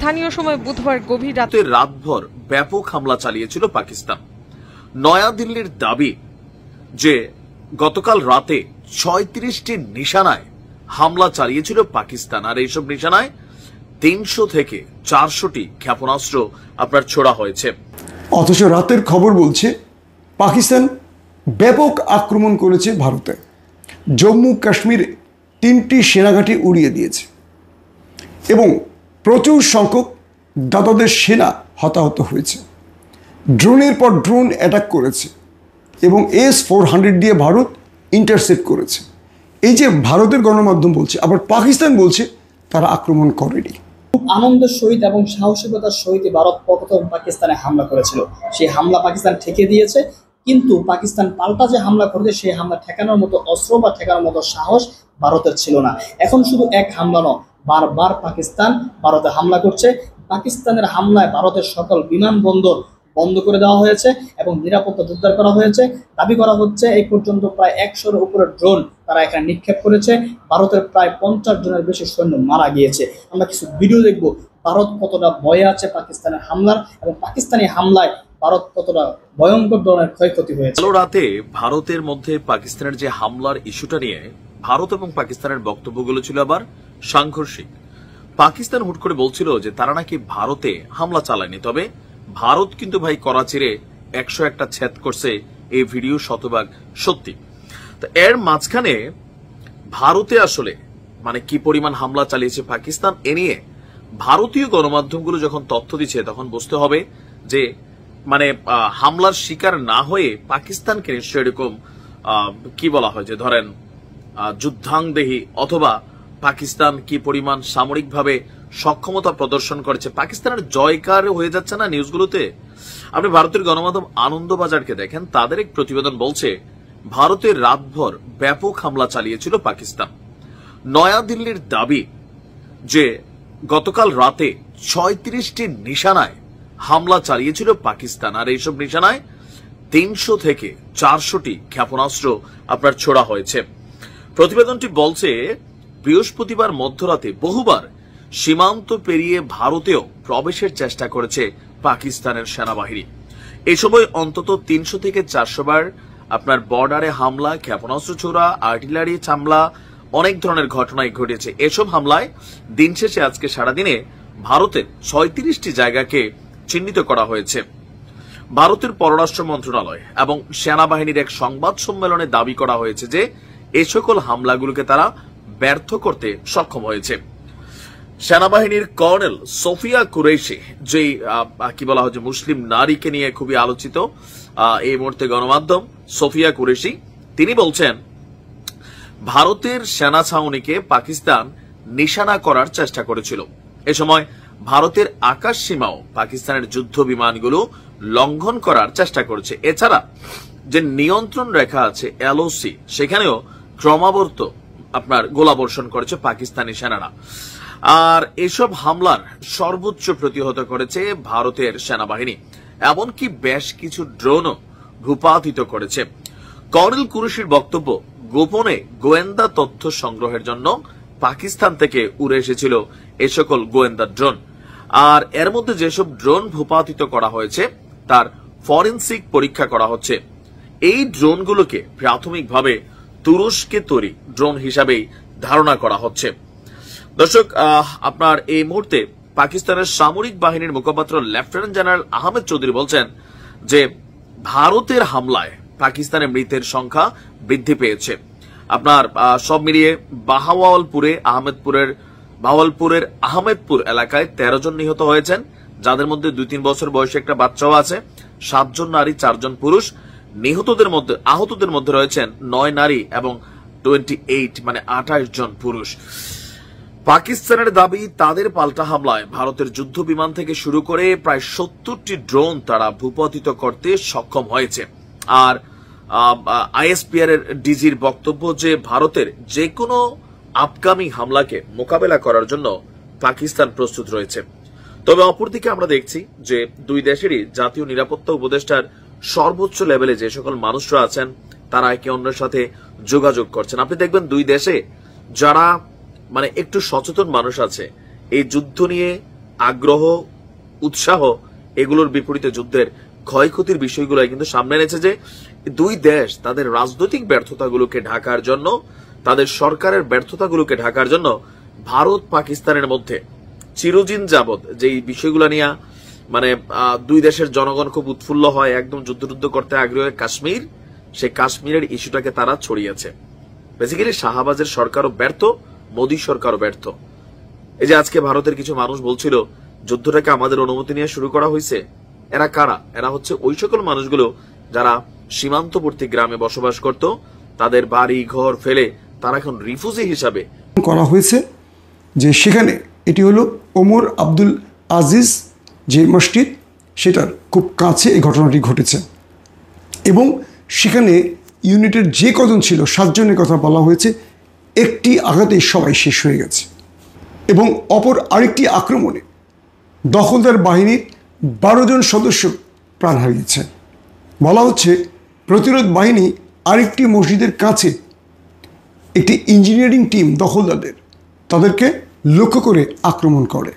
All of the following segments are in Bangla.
স্থানীয় সময় বুধবার গভীর রাতে রাতভর ব্যাপক হামলা চালিয়েছিল পাকিস্তান। নয়াদিল্লির দাবি যে গতকাল রাতে ৩৬টি নিশানায় হামলা চালিয়েছিল পাকিস্তান, আর এইসব নিশানায় ৩০০ থেকে ৪০০টি ক্ষেপণাস্ত্র আপনার ছোড়া হয়েছে। অথচ রাতের খবর বলছে পাকিস্তান ব্যাপক আক্রমণ করেছে ভারতে। জম্মু কাশ্মীরে ৩টি সেনাঘাঁটি উড়িয়ে দিয়েছে এবং প্রচুর সংখ্যক দাদাদের সেনা হতাহত হয়েছে। ড্রোনের পর ড্রোন অ্যাটাক করেছে এবং S-400 দিয়ে ভারত ইন্টারসেপ্ট করেছে। এই যে ভারতের গণমাধ্যম বলছে, আবার পাকিস্তান বলছে তারা আক্রমণ করেনি। খুব আনন্দের সহিত এবং সাহসিকতার সহিত ভারত প্রথম পাকিস্তানে হামলা করেছিল। সেই হামলা পাকিস্তান ঠেকে দিয়েছে, কিন্তু পাকিস্তান পাল্টা যে হামলা করেছে সেই হামলা ঠেকানোর মতো অস্ত্র বা ঠেকানোর মতো সাহস ভারতের ছিল না। এখন শুধু এক হামলা নয়, বারবার পাকিস্তান ভারতে হামলা করছে। পাকিস্তানের হামলায় ভারতের সকল বিমানবন্দর বন্ধ করে দেওয়া হয়েছে এবং নিরাপত্তা জোরদার করা হয়েছে। দাবি করা হচ্ছে এই পর্যন্ত প্রায় ১০০-এর উপরে ড্রোন তারা এখানে নিক্ষেপ করেছে। ভারতের প্রায় ৫০ জনের বেশি সৈন্য মারা গিয়েছে। আমরা কিছু ভিডিও দেখব ভারত কতটা ভয়ে আছে পাকিস্তানের হামলার, এবং পাকিস্তানি হামলায় ভারত কতটা ভয়ঙ্কর ধরনের ক্ষয়ক্ষতি হয়েছে। রাতে ভারতের মধ্যে পাকিস্তানের যে হামলার ইস্যুটা নিয়ে ভারত এবং পাকিস্তানের বক্তব্যগুলো ছিল আবার সাংঘর্ষিক। পাকিস্তান হুট করে বলছিল যে তারা নাকি ভারতে হামলা চালায়নি, তবে ভারত কিন্তু ভাই করাচিরে ১০১টা ছেদ করছে। এই ভিডিও শতভাগ সত্যি। তো এর মাঝখানে ভারতে আসলে মানে কি পরিমাণ হামলা চালিয়েছে পাকিস্তান, এ নিয়ে ভারতীয় গণমাধ্যমগুলো যখন তথ্য দিচ্ছে তখন বুঝতে হবে যে মানে হামলার শিকার না হয়ে পাকিস্তানকে নিশ্চয় এরকম কি বলা হয় যে ধরেন যুদ্ধাংদেহী, অথবা পাকিস্তান কি পরিমাণ সামরিকভাবে সক্ষমতা প্রদর্শন করেছে। পাকিস্তানের জয়কার হয়ে যাচ্ছে না নিউজগুলোতে। আপনি ভারতের গণমাধ্যম আনন্দবাজারকে দেখেন, তাদের এক প্রতিবেদন বলছে ভারতের রাতভর ব্যাপক হামলা চালিয়েছিল পাকিস্তান। নয়াদিল্লির দাবি যে গতকাল রাতে ৩৬টি নিশানায় হামলা চালিয়েছিল পাকিস্তান, আর এইসব নিশানায় ৩০০ থেকে ৪০০টি ক্ষেপণাস্ত্র আপনার ছোড়া হয়েছে। প্রতিবেদনটি বলছে বৃহস্পতিবার মধ্যরাতে বহুবার সীমান্ত পেরিয়ে ভারতেও প্রবেশের চেষ্টা করেছে পাকিস্তানের সেনাবাহিনী। এই সময় অন্তত ৩০০ থেকে ৪০০ বার আপনার বর্ডারে হামলা, ক্ষেপণাস্ত্র ছোড়া, আর্টিলারি হামলা, অনেক ধরনের ঘটনাই ঘটেছে। এসব হামলায় দিন শেষে আজকে সারাদিনে ভারতের ৩৬টি জায়গাকে চিহ্নিত করা হয়েছে। ভারতের পররাষ্ট্র মন্ত্রণালয় এবং সেনাবাহিনীর এক সংবাদ সম্মেলনে দাবি করা হয়েছে যে এ সকল হামলাগুলোকে তারা ব্যর্থ করতে সক্ষম হয়েছে। সেনাবাহিনীর কর্নেল সোফিয়া কুরেশি, যে কি বলা হয় যে মুসলিম নারীকে নিয়ে খুবই আলোচিত এই মুহূর্তে গণমাধ্যম, সোফিয়া কুরেশি, তিনি বলছেন ভারতের সেনা ছাউনিকে পাকিস্তান নিশানা করার চেষ্টা করেছিল। এ সময় ভারতের আকাশ সীমাও পাকিস্তানের যুদ্ধ বিমানগুলো লঙ্ঘন করার চেষ্টা করেছে। এছাড়া যে নিয়ন্ত্রণ রেখা আছে LOC, সেখানেও ক্রমাবর্ত আপনার গোলাবর্ষণ করেছে পাকিস্তানি সেনারা। আর এসব হামলার সর্বোচ্চ প্রতিহত করেছে ভারতের সেনাবাহিনী, এমনকি বেশ কিছু ড্রোনও ভূপাতিত করেছে। কর্নেল কুরেশির বক্তব্য, গোপনে গোয়েন্দা তথ্য সংগ্রহের জন্য পাকিস্তান থেকে উড়ে এসেছিল এ সকল গোয়েন্দা ড্রোন। আর এর মধ্যে যেসব ড্রোন ভূপাতিত করা হয়েছে তার ফরেনসিক পরীক্ষা করা হচ্ছে। এই ড্রোনগুলোকে প্রাথমিকভাবে তুরস্কে তৈরি ড্রোন হিসাবেই ধারণা করা হচ্ছে। দর্শক, আপনার এই মুহূর্তে পাকিস্তানের সামরিক বাহিনীর মুখপাত্র লেফটেন্যান্ট জেনারেল আহমেদ চৌধুরী বলছেন যে ভারতের হামলায় পাকিস্তানের মৃতের সংখ্যা বৃদ্ধি পেয়েছে। আপনার সব মিলিয়ে বাহাওয়ালপুরের আহমেদপুর এলাকায় 13 জন নিহত হয়েছেন, যাদের মধ্যে 2-3 বছর বয়সী একটা বাচ্চাও আছে। 7 জন নারী, 4 জন পুরুষ। আহতদের মধ্যে রয়েছেন 9 নারী এবং 28 জন পুরুষ। পাকিস্তানের দাবি, তাদের পাল্টা হামলায় ভারতের যুদ্ধ বিমান থেকে শুরু করে প্রায় 70টি ড্রোন তারা ভূপাতিত করতে সক্ষম হয়েছে। আর ISPR এর ডিজির বক্তব্য যে ভারতের যে কোনো আপকামিং হামলাকে মোকাবেলা করার জন্য পাকিস্তান প্রস্তুত রয়েছে। তবে অপরদিকে আমরা দেখছি যে দুই দেশেরই জাতীয় নিরাপত্তা উপদেষ্টার সর্বোচ্চ লেভেলে যে সকল মানুষরা আছেন তারা একে অন্যের সাথে যোগাযোগ করছেন। আপনি দেখবেন দুই দেশে যারা মানে একটু সচেতন মানুষ আছে, এই যুদ্ধ নিয়ে আগ্রহ, উৎসাহ এগুলোর বিপরীতে যুদ্ধের ক্ষয়ক্ষতির বিষয়গুলো কিন্তু সামনে এনেছে যে দুই দেশ তাদের রাজনৈতিক ব্যর্থতাগুলোকে ঢাকার জন্য, তাদের সরকারের ব্যর্থতাগুলোকে ঢাকার জন্য ভারত পাকিস্তানের মধ্যে চিরদিন যাবৎ যেই বিষয়গুলো নিয়ে মানে দুই দেশের জনগণ খুব উৎফুল্ল হয়, একদম যুদ্ধ করতে আগ্রহী কাশ্মীর, সেই কাশ্মীরের ইস্যুটাকে তারা ছড়িয়েছে। বেসিক্যালি শাহবাজের সরকারও ব্যর্থ, মোদী সরকারও ব্যর্থ। এই যে আজকে ভারতের কিছু মানুষ বলছিল যুদ্ধটাকে আমাদের অনুমতি নিয়ে শুরু করা হয়েছে, এরা কারা? এরা হচ্ছে ওই সকল মানুষগুলো যারা সীমান্তবর্তী গ্রামে বসবাস করত, তাদের বাড়ি ঘর ফেলে তারা এখন রিফিউজি হিসাবে করা হয়েছে। যে সেখানে এটি হলো ওমর আব্দুল আজিজ যে মসজিদ, সেটার খুব কাছে এই ঘটনাটি ঘটেছে এবং সেখানে ইউনিটের যে কজন ছিল 7 জনের কথা বলা হয়েছে, একটি আঘাতেই সবাই শেষ হয়ে গেছে এবং অপর আরেকটি আক্রমণে দখলদার বাহিনীর 12 জন সদস্য প্রাণ হারিয়েছে। বলা হচ্ছে প্রতিরোধ বাহিনী আরেকটি মসজিদের কাছে একটি ইঞ্জিনিয়ারিং টিম দখলদারদের তাদেরকে লক্ষ্য করে আক্রমণ করে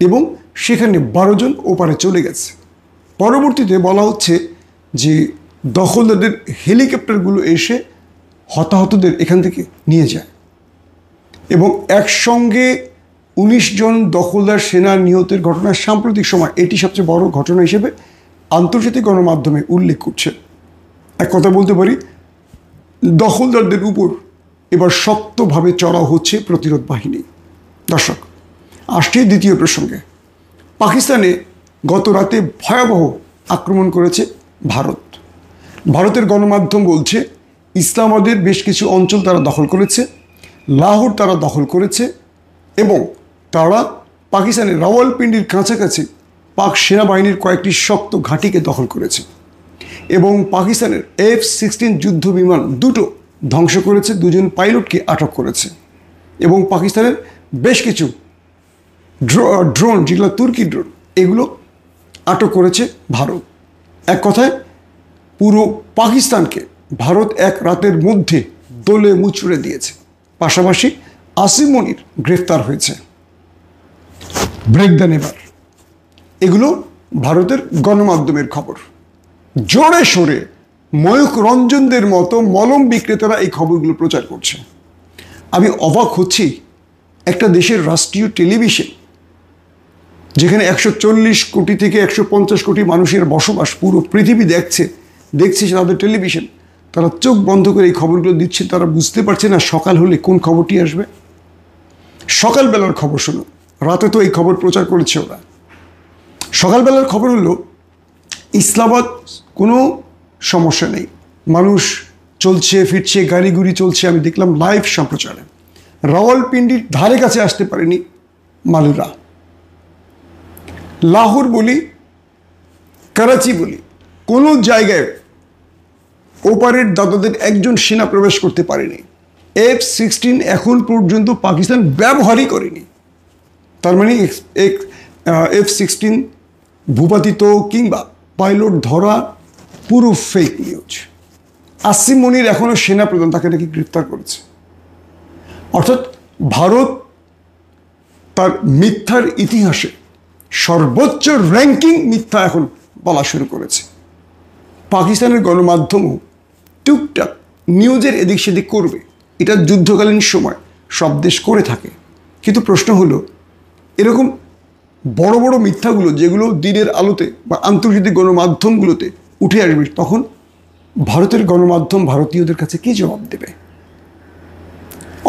এবং সেখানে 12 জন ওপারে চলে গেছে। পরবর্তীতে বলা হচ্ছে যে দখলদারদের হেলিকপ্টারগুলো এসে হতাহতদের এখান থেকে নিয়ে যায় এবং একসঙ্গে 19 জন দখলদার সেনা নিহতের ঘটনার সাম্প্রতিক সময় এটি সবচেয়ে বড় ঘটনা হিসেবে আন্তর্জাতিক গণমাধ্যমে উল্লেখ করছে। এক কথা বলতে পারি, দখলদারদের উপর এবার শক্তভাবে চড়াও হচ্ছে প্রতিরোধ বাহিনী। দর্শক, আসছে দ্বিতীয় প্রসঙ্গে। পাকিস্তানে গত রাতে ভয়াবহ আক্রমণ করেছে ভারত। ভারতের গণমাধ্যম বলছে ইসলামাবাদের বেশ কিছু অঞ্চল তারা দখল করেছে, লাহোর তারা দখল করেছে এবং তারা পাকিস্তানের রাওয়ালপিন্ডির কাছাকাছি পাক সেনাবাহিনীর কয়েকটি শক্ত ঘাঁটিকে দখল করেছে এবং পাকিস্তানের F-16 যুদ্ধ বিমান দুটো ধ্বংস করেছে, 2 জন পাইলটকে আটক করেছে এবং পাকিস্তানের বেশ কিছু ড্রোন, যেগুলো তুর্কি ড্রোন, এগুলো আটক করেছে ভারত। এক কথায় পুরো পাকিস্তানকে ভারত এক রাতের মধ্যে দোলে মুচড়ে দিয়েছে। পাশাপাশি আসিম মনির গ্রেফতার হয়েছে। ব্রেক দ্য নেভার, এগুলো ভারতের গণমাধ্যমের খবর। জোরে সোরে ময়ূখ রঞ্জনদের মতো মলম বিক্রেতারা এই খবরগুলো প্রচার করছে। আমি অবাক হচ্ছি, একটা দেশের রাষ্ট্রীয় টেলিভিশন যেখানে 140 কোটি থেকে 150 কোটি মানুষের বসবাস, পুরো পৃথিবী দেখছে তাদের টেলিভিশন, তারা চোখ বন্ধ করে এই খবরগুলো দিচ্ছে। তারা বুঝতে পারছে না সকাল হলে কোন খবরটি আসবে। সকালবেলার খবর শুনুন, রাতে তো এই খবর প্রচার করেছে ওরা। সকালবেলার খবর হলো ইসলামাবাদ কোনো সমস্যা নেই, মানুষ চলছে ফিরছে, গাড়ি গুড়ি চলছে। আমি দেখলাম লাইভ সম্প্রচারে। রাওয়ালপিন্ডির ধারে কাছে আসতে পারেনি মালুরা। লাহোর বলি, করাচি বলি, কোনো জায়গায় ওপারের দাদাদের একজন সেনা প্রবেশ করতে পারেনি। F-16 এখন পর্যন্ত পাকিস্তান ব্যবহারই করেনি। তার মানে F-16 ভূপাতিত কিংবা পাইলট ধরা পুরো ফেক নিউজ। আসিম মনির এখনও সেনাপ্রধান, তাকে নাকি গ্রেফতার করেছে। অর্থাৎ ভারত তার মিথ্যার ইতিহাসে সর্বোচ্চ র্যাঙ্কিং মিথ্যা এখন বলা শুরু করেছে। পাকিস্তানের গণমাধ্যমও টুকটাক নিউজের এদিক সেদিক করবে, এটা যুদ্ধকালীন সময় সব দেশ করে থাকে। কিন্তু প্রশ্ন হলো, এরকম বড় বড় মিথ্যাগুলো যেগুলো দিনের আলোতে বা আন্তর্জাতিক গণমাধ্যমগুলোতে উঠে আসবে, তখন ভারতের গণমাধ্যম ভারতীয়দের কাছে কী জবাব দেবে?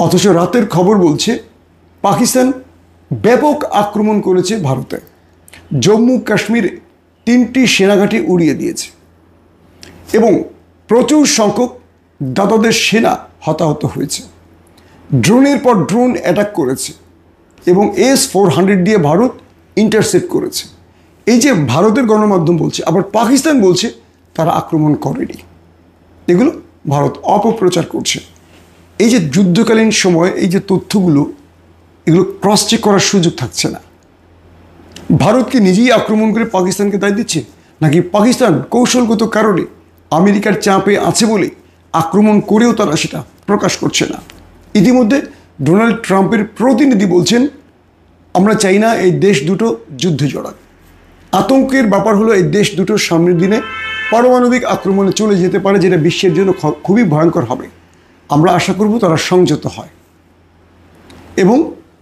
অথচ রাতের খবর বলছে পাকিস্তান ব্যাপক আক্রমণ করেছে ভারতে। জম্মু কাশ্মীরে 3টি সেনাঘাঁটি উড়িয়ে দিয়েছে এবং প্রচুর সংখ্যক দাদাদের সেনা হতাহত হয়েছে। ড্রোনের পর ড্রোন অ্যাটাক করেছে এবং S-400 দিয়ে ভারত ইন্টারসেপ্ট করেছে। এই যে ভারতের গণমাধ্যম বলছে, আবার পাকিস্তান বলছে তারা আক্রমণ করেনি। এগুলো ভারত অপপ্রচার করছে। এই যে যুদ্ধকালীন সময় এই যে তথ্যগুলো, এগুলো ক্রস চেক করার সুযোগ থাকছে না। ভারতকে নিজেই আক্রমণ করে পাকিস্তানকে দায় দিচ্ছে, নাকি পাকিস্তান কৌশলগত কারণে আমেরিকার চাপে আছে বলে আক্রমণ করেও তারা সেটা প্রকাশ করছে না? ইতিমধ্যে ডোনাল্ড ট্রাম্পের প্রতিনিধি বলছেন আমরা চাই না এই দেশ দুটো যুদ্ধে জড়াক। আতঙ্কের ব্যাপার হলো এই দেশ দুটোর সামনের দিনে পারমাণবিক আক্রমণে চলে যেতে পারে, যেটা বিশ্বের জন্য খুবই ভয়ঙ্কর হবে। আমরা আশা করব তারা সংযত হয় এবং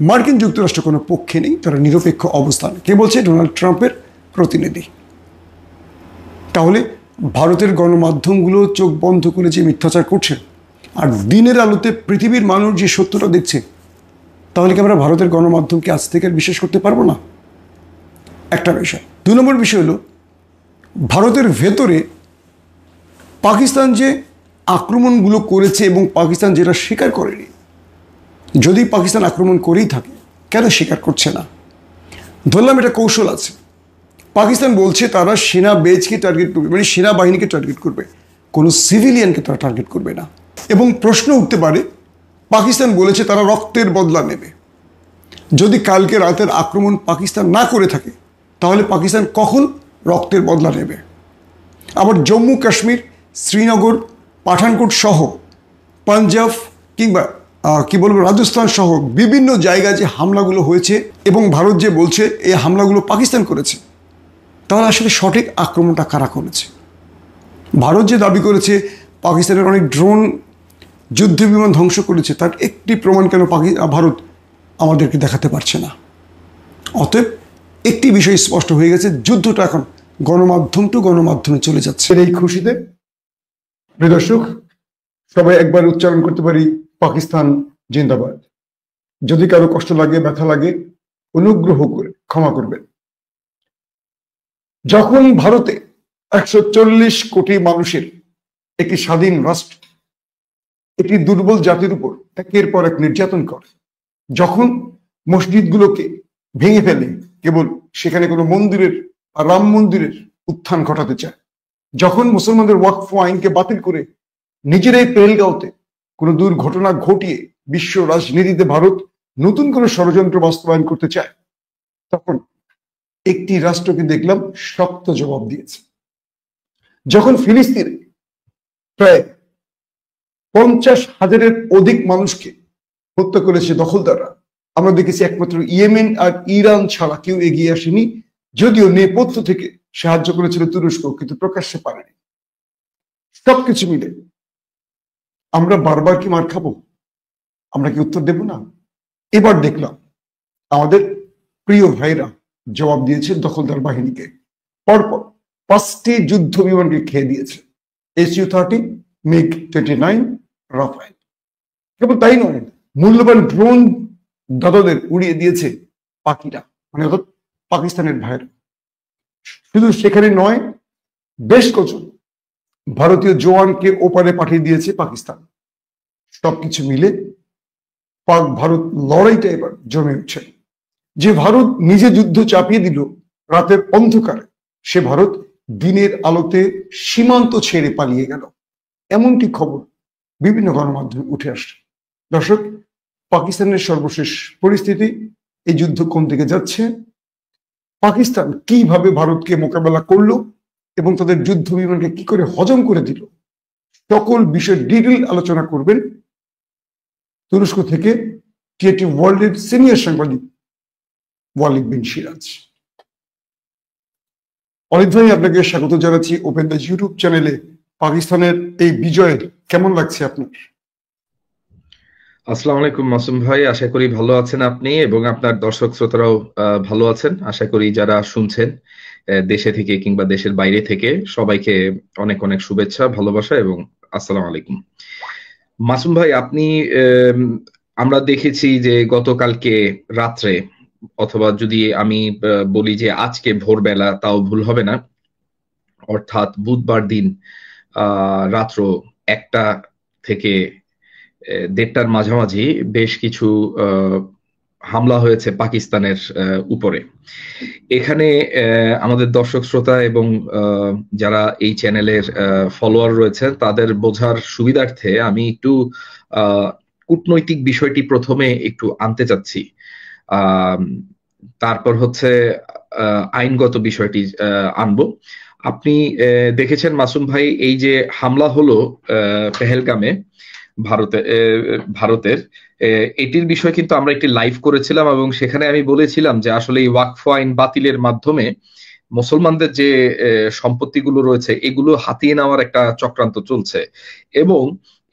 মার্কিন যুক্তরাষ্ট্র কোনো পক্ষে নেই, তারা নিরপেক্ষ অবস্থান। কে বলছে? ডোনাল্ড ট্রাম্পের প্রতিনিধি। তাহলে ভারতের গণমাধ্যমগুলো চোখ বন্ধ করে যে মিথ্যাচার করছে আর দিনের আলোতে পৃথিবীর মানুষ যে সত্যটা দেখছে, তাহলে কি আমরা ভারতের গণমাধ্যমকে আজ থেকে বিশ্বাস করতে পারবো না? একটা বিষয়। 2 নম্বর বিষয় হলো ভারতের ভেতরে পাকিস্তান যে আক্রমণগুলো করেছে এবং পাকিস্তান যেটা স্বীকার করেনি, যদি পাকিস্তান আক্রমণ করেই থাকে কেন স্বীকার করছে না? ধরলাম এটা কৌশল আছে। পাকিস্তান বলছে তারা সেনা বেজকে টার্গেট করবে, মানে সেনাবাহিনীকে টার্গেট করবে, কোনো সিভিলিয়ানকে তারা টার্গেট করবে না। এবং প্রশ্ন উঠতে পারে, পাকিস্তান বলেছে তারা রক্তের বদলা নেবে। যদি কালকে রাতের আক্রমণ পাকিস্তান না করে থাকে, তাহলে পাকিস্তান কখন রক্তের বদলা নেবে? আবার জম্মু কাশ্মীর, শ্রীনগর, পাঠানকোট সহ পাঞ্জাব কিংবা রাজস্থান সহ বিভিন্ন জায়গায় যে হামলাগুলো হয়েছে এবং ভারত যে বলছে এই হামলাগুলো পাকিস্তান করেছে, তাহলে আসলে সঠিক আক্রমণটা কারা করেছে? ভারত যে দাবি করেছে পাকিস্তানের অনেক ড্রোন যুদ্ধ বিমান ধ্বংস করেছে, তার একটি প্রমাণ কেন ভারত আমাদেরকে দেখাতে পারছে না? অতএব একটি বিষয় স্পষ্ট হয়ে গেছে, যুদ্ধটা এখন গণমাধ্যম টু গণমাধ্যমে চলে যাচ্ছে। এই খুশিতে প্রিয় দর্শক, সবাই একবার উচ্চারণ করতে পারি পাকিস্তান জিন্দাবাদ। যদি কারো কষ্ট লাগে, ব্যথা লাগে, অনুগ্রহ করে ক্ষমা করবেন। যখন ভারতে 140 কোটি মানুষের একটি স্বাধীন রাষ্ট্র একটি দুর্বল জাতির উপর একের পর এক নির্যাতন করে, যখন মসজিদগুলোকে ভেঙে ফেলে কেবল সেখানে কোনো মন্দিরের, রাম মন্দিরের উত্থান ঘটাতে চায়, যখন মুসলমানদের ওয়াকফ আইনকে বাতিল করে নিজেরাই পেহেলগাঁওতে কোনো দুর্ঘটনা ঘটিয়ে বিশ্ব রাজনীতিতে ভারত নতুন কোনো ষড়যন্ত্র বাস্তবায়ন করতে চায়, তখন একটি রাষ্ট্রকে দেখলাম শক্ত জবাব দিয়েছে। যখন ফিলিস্তিনে প্রায় 50,000-এর অধিক মানুষকে হত্যা করেছে দখলদাররা, আমরা দেখেছি একমাত্র ইয়েমেন আর ইরান ছাড়া কেউ এগিয়ে আসেনি, যদিও নেপথ্য থেকে সাহায্য করেছিল তুরস্ক, কিন্তু প্রকাশ্যে পারেনি। সবকিছু মিলে আমরা বারবার কি মার খাবো? আমরা কি উত্তর দেব না? এবার দেখলাম আমাদের প্রিয় ভাইরা জবাব দিয়েছে দখলদার বাহিনীকে। পরপর 5টি যুদ্ধ বিমানকে খেয়ে দিয়েছে, Su-30, MiG-29, রাফায়েল। কেবল তাই নয়, মূল্যবান ড্রোন দাদাদের উড়িয়ে দিয়েছে পাকিরা, মানে অর্থাৎ পাকিস্তানের ভাইরা। শুধু সেখানে নয়, বেশ কজন ভারতীয় জওয়ানকে ওপারে পাঠিয়ে দিয়েছে পাকিস্তান। সবকিছু মিলে পাক ভারত লড়াইটা এবার জমে উঠছে। যে ভারত নিজে যুদ্ধ চাপিয়ে দিল রাতের অন্ধকারে, সে ভারত দিনের আলোতে সীমান্ত ছেড়ে পালিয়ে গেল, এমনটি খবর বিভিন্ন গণমাধ্যমে উঠে আসছে। দর্শক, পাকিস্তানের সর্বশেষ পরিস্থিতি, এই যুদ্ধ কোন দিকে যাচ্ছে, পাকিস্তান কিভাবে ভারতকে মোকাবেলা করলো এবং তাদের যুদ্ধ বিমানকে কি করে হজম করে দিল, সকল বিষয়ে ডিটেইল আলোচনা করবেন তুরস্ক থেকে টিআরটি ওয়ার্ল্ডের সিনিয়র সাংবাদিক ওয়ালিদ বিন সিরাজ। অলিদ ভাই, আপনাকে স্বাগত জানাচ্ছি ওপেন দ্য ইউটিউব চ্যানেলে। পাকিস্তানের এই বিজয় কেমন লাগছে আপনার? আসসালামু আলাইকুম মাসুম ভাই, আশা করি ভালো আছেন আপনি এবং আপনার দর্শক শ্রোতারাও ভালো আছেন। আশা করি যারা শুনছেন দেশে থেকে কিংবা দেশের বাইরে থেকে, সবাইকে অনেক অনেক শুভেচ্ছা, ভালোবাসা এবং আসসালামু আলাইকুম। মাসুম ভাই, আপনি আমরা দেখেছি যে গতকালকে রাত্রে, অথবা যদি আমি বলি যে আজকে ভোরবেলা, তাও ভুল হবে না, অর্থাৎ বুধবার দিন রাত্র 1টা থেকে 1:30টার মাঝামাঝি বেশ কিছু হামলা হয়েছে পাকিস্তানের উপরে। এখানে আমাদের দর্শক শ্রোতা এবং যারা এই চ্যানেলের ফলোয়ার রয়েছেন তাদের বোঝার সুবিধার্থে আমি একটু কূটনৈতিক বিষয়টি প্রথমে একটু আনতে চাচ্ছি, তারপর হচ্ছে আইনগত বিষয়টি আনবো। আপনি দেখেছেন মাসুম ভাই, এই যে হামলা হলো পেহেলগামে, ভারতের এটির বিষয়ে কিন্তু আমরা একটি লাইভ করেছিলাম এবং সেখানে আমি বলেছিলাম যে আসলে এই ওয়াকফ আইন বাতিলের মাধ্যমে মুসলমানদের যে সম্পত্তিগুলো রয়েছে এগুলো হাতিয়ে নেওয়ার একটা চক্রান্ত চলছে, এবং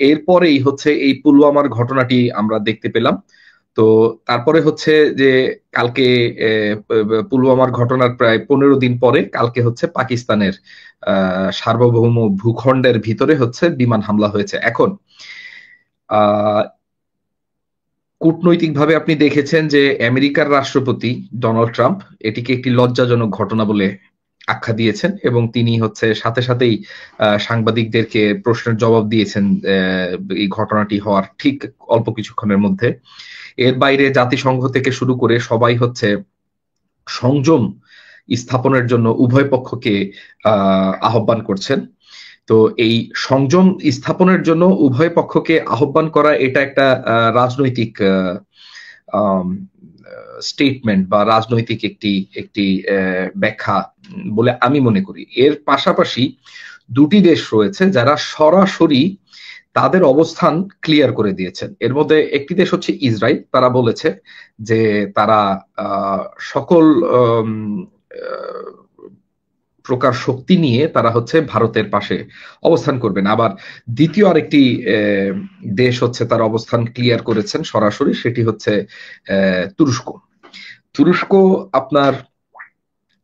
এরপরেই হচ্ছে এই পুলওয়ামার ঘটনাটি আমরা দেখতে পেলাম। তো তারপরে হচ্ছে যে কালকে পুলওয়ামার ঘটনার প্রায় 15 দিন পরে কালকে হচ্ছে পাকিস্তানের সার্বভৌম ভূখণ্ডের ভিতরে হচ্ছে বিমান হামলা হয়েছে। এখন কূটনৈতিকভাবে আপনি দেখেছেন যে আমেরিকার রাষ্ট্রপতি ডোনাল্ড ট্রাম্প এটিকে একটি লজ্জাজনক ঘটনা বলে আখ্যা দিয়েছেন এবং তিনি হচ্ছে সাথে সাথেই সাংবাদিকদেরকে প্রশ্নের জবাব দিয়েছেন এই ঘটনাটি হওয়ার ঠিক অল্প কিছুক্ষণের মধ্যে। এর বাইরে জাতিসংঘ থেকে শুরু করে সবাই হচ্ছে সংযম স্থাপনের জন্য উভয় পক্ষকে আহ্বান করছেন। তো এই সংযম স্থাপনের জন্য উভয় পক্ষকে আহ্বান করা এটা একটা রাজনৈতিক স্টেটমেন্ট বা রাজনৈতিক একটি ব্যাখ্যা বলে আমি মনে করি। এর পাশাপাশি দুটি দেশ রয়েছে যারা সরাসরি তাদের অবস্থান ক্লিয়ার করে দিয়েছেন। এর মধ্যে একটি দেশ হচ্ছে ইসরায়েল। তারা বলেছে যে তারা সকল প্রকার শক্তি নিয়ে তারা হচ্ছে ভারতের পাশে অবস্থান করবেন। আবার দ্বিতীয় আরেকটি দেশ হচ্ছে তার অবস্থান ক্লিয়ার করেছেন সরাসরি, সেটি হচ্ছে তুরস্ক। তুরস্ক আপনার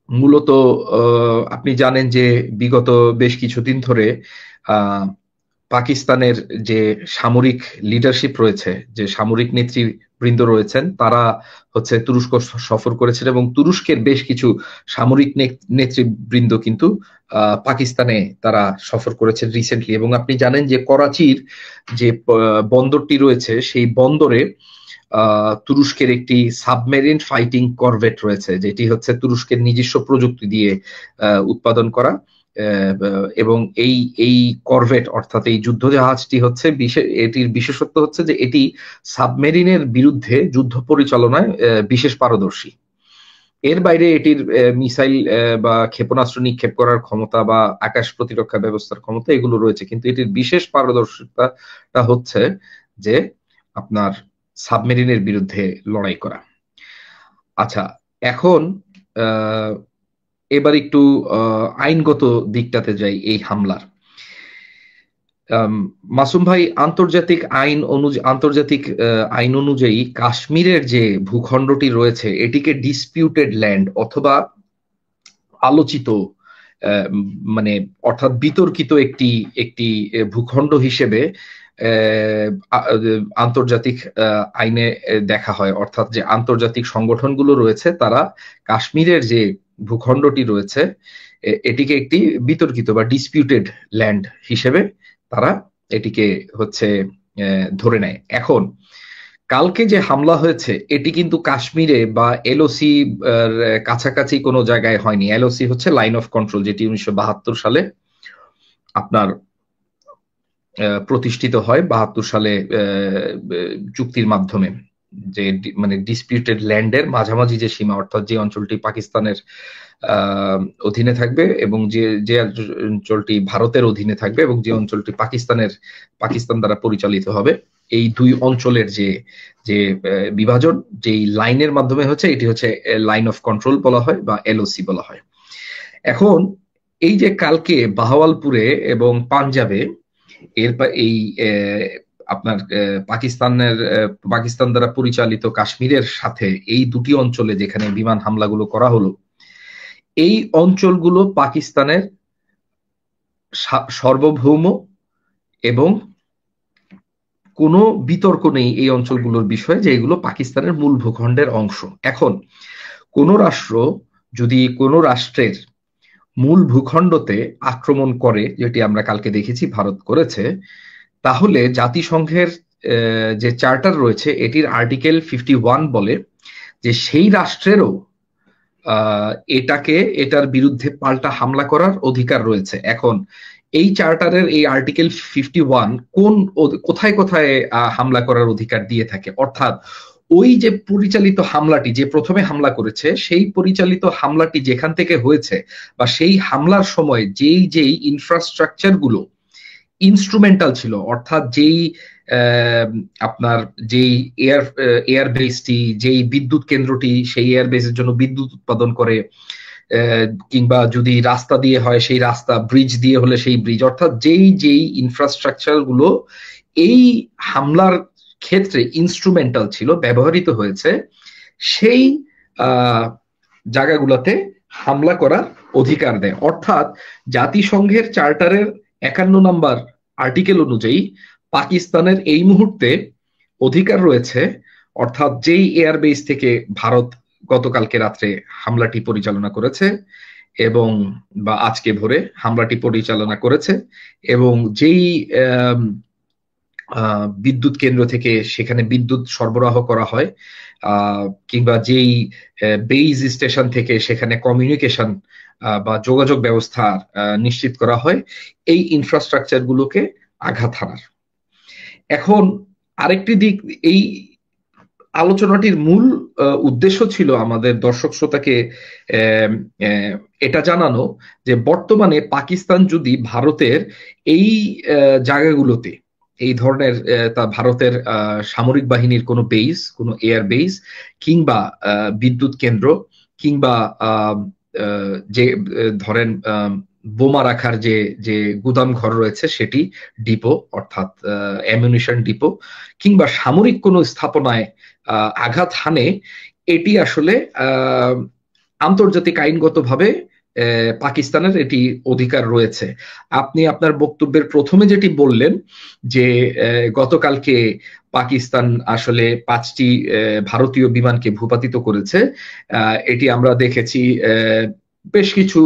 মূলত আপনি জানেন যে বিগত বেশ কিছুদিন ধরে পাকিস্তানের যে সামরিক লিডারশিপ রয়েছে, যে সামরিক নেতৃবৃন্দ রয়েছেন, তারা হচ্ছে তুরস্ক সফর করেছেন এবং তুরস্কের বেশ কিছু সামরিক নেতৃবৃন্দ কিন্তু পাকিস্তানে তারা সফর করেছেন রিসেন্টলি। এবং আপনি জানেন যে করাচির যে বন্দরটি রয়েছে সেই বন্দরে তুরস্কের একটি সাবমেরিন ফাইটিং করভেট রয়েছে, যেটি হচ্ছে তুরস্কের নিজস্ব প্রযুক্তি দিয়ে উৎপাদন করা। এবং এই করভেট অর্থাৎ এই যুদ্ধ জাহাজটি হচ্ছে এটির বিশেষত্ব হচ্ছে যে এটি সাবমেরিনের বিরুদ্ধে যুদ্ধ পরিচালনায় বিশেষ পারদর্শী। এর বাইরে এটির মিসাইল বা ক্ষেপণাস্ত্র নিক্ষেপ করার ক্ষমতা বা আকাশ প্রতিরক্ষা ব্যবস্থার ক্ষমতা এগুলো রয়েছে, কিন্তু এটির বিশেষ পারদর্শিতাটা হচ্ছে যে আপনার সাবমেরিনের বিরুদ্ধে লড়াই করা। আচ্ছা, এখন এবার একটু আইনগত দিকটাতে যাই এই হামলার। মাসুম ভাই, আন্তর্জাতিক আইন অনুযায়ী কাশ্মীরের যে ভূখণ্ডটি রয়েছে এটিকে ডিসপিউটেড ল্যান্ড অথবা আলোচিত মানে অর্থাৎ বিতর্কিত একটি ভূখণ্ড হিসেবে আন্তর্জাতিক আইনে দেখা হয়। অর্থাৎ যে আন্তর্জাতিক সংগঠনগুলো রয়েছে তারা কাশ্মীরের যে ভূখণ্ডটি রয়েছে এটিকে একটি বিতর্কিত বা ডিসপিউটেড ল্যান্ড হিসেবে তারা এটিকে হচ্ছে ধরে নেয়। এখন কালকে যে হামলা হয়েছে এটি কিন্তু কাশ্মীরে বা এলওসি কাছাকাছি কোনো জায়গায় হয়নি। এলওসি হচ্ছে লাইন অফ কন্ট্রোল, যেটি 1972 সালে আপনার প্রতিষ্ঠিত হয়, 72 সালে চুক্তির মাধ্যমে, যে মানে ডিসপিউটেড ল্যান্ডের মাঝামাঝি যে সীমা, অর্থাৎ যে অঞ্চলটি পাকিস্তানের অধীনে থাকবে এবং যে অঞ্চলটি ভারতের অধীনে থাকবে এবং যে অঞ্চলটি পাকিস্তান দ্বারা পরিচালিত হবে, এই দুই অঞ্চলের যে বিভাজন যেই লাইনের মাধ্যমে হচ্ছে এটি হচ্ছে লাইন অফ কন্ট্রোল বলা হয় বা এলওসি বলা হয়। এখন এই যে কালকে বাহাওয়ালপুরে এবং পাঞ্জাবে এই আপনার পাকিস্তান দ্বারা পরিচালিত কাশ্মীরের সাথে এই দুটি অঞ্চলে যেখানে বিমান হামলাগুলো করা হলো, এই অঞ্চলগুলো পাকিস্তানের সার্বভৌম এবং কোনো বিতর্ক নেই এই অঞ্চলগুলোর বিষয়ে যে এগুলো পাকিস্তানের মূল ভূখণ্ডের অংশ। এখন কোন রাষ্ট্র যদি কোনো রাষ্ট্রের মূল ভূখণ্ডতে আক্রমণ করে, যেটি আমরা কালকে দেখেছি ভারত করেছে, তাহলে জাতিসংঘের যে চার্টার রয়েছে এটির আর্টিকেল 51 বলে যে সেই রাষ্ট্রেরও এটার বিরুদ্ধে পাল্টা হামলা করার অধিকার রয়েছে। এখন এই চার্টারের এই আর্টিকেল 51 কোথায় কোথায় হামলা করার অধিকার দিয়ে থাকে, অর্থাৎ ওই যে পরিচালিত হামলাটি, যে প্রথমে হামলা করেছে সেই পরিচালিত হামলাটি যেখান থেকে হয়েছে বা সেই হামলার সময় যেই ইনফ্রাস্ট্রাকচার গুলো ইনস্ট্রুমেন্টাল ছিল, অর্থাৎ যেই আপনার যেই এয়ার বেসটি, যেই বিদ্যুৎ কেন্দ্রটি সেই এয়ার বেসের জন্য বিদ্যুৎ উৎপাদন করে, কিংবা যদি রাস্তা দিয়ে হয় সেই রাস্তা, ব্রিজ দিয়ে হলে সেই ব্রিজ, অর্থাৎ যেই ইনফ্রাস্ট্রাকচার গুলো এই হামলার ক্ষেত্রে ইনস্ট্রুমেন্টাল ছিল, ব্যবহৃত হয়েছে, সেই জায়গাগুলোতে হামলা করার অধিকার দেয়। অর্থাৎ জাতিসংঘের চার্টারের 51 নম্বর আর্টিকেল অনুযায়ী পাকিস্তানের এই মুহূর্তে অধিকার রয়েছে, অর্থাৎ যেই এয়ারবেস থেকে ভারত গতকালকে রাত্রে হামলাটি পরিচালনা করেছে এবং বা আজকে ভোরে হামলাটি পরিচালনা করেছে, এবং যেই বিদ্যুৎ কেন্দ্র থেকে সেখানে বিদ্যুৎ সরবরাহ করা হয়, কিংবা যেই বেইজ স্টেশন থেকে সেখানে কমিউনিকেশন বা যোগাযোগ ব্যবস্থা নিশ্চিত করা হয়, এই ইনফ্রাস্ট্রাকচার গুলোকে আঘাত হানার। এখন আরেকটি দিক, এই আলোচনাটির মূল উদ্দেশ্য ছিল আমাদের দর্শক শ্রোতাকে এটা জানানো যে বর্তমানে পাকিস্তান যদি ভারতের এই জায়গাগুলোতে এই ধরনের ভারতের সামরিক বাহিনীর কোনো বেস, কোনো এয়ার বেস, কিংবা বিদ্যুৎ কেন্দ্র, কিংবা যে ধরেন বোমা রাখার যে গুদাম ঘর রয়েছে সেটি, ডিপো অর্থাৎ অ্যামিউনিশন ডিপো, কিংবা সামরিক কোনো স্থাপনায় আঘাত হানে, এটি আসলে আন্তর্জাতিক আইনগতভাবে পাকিস্তানের এটি অধিকার রয়েছে। আপনি আপনার বক্তব্যের প্রথমে যেটি বললেন যে গতকালকে পাকিস্তান আসলে 5টি ভারতীয় বিমানকে ভূপাতিত করেছে, এটি আমরা দেখেছি বেশ কিছু,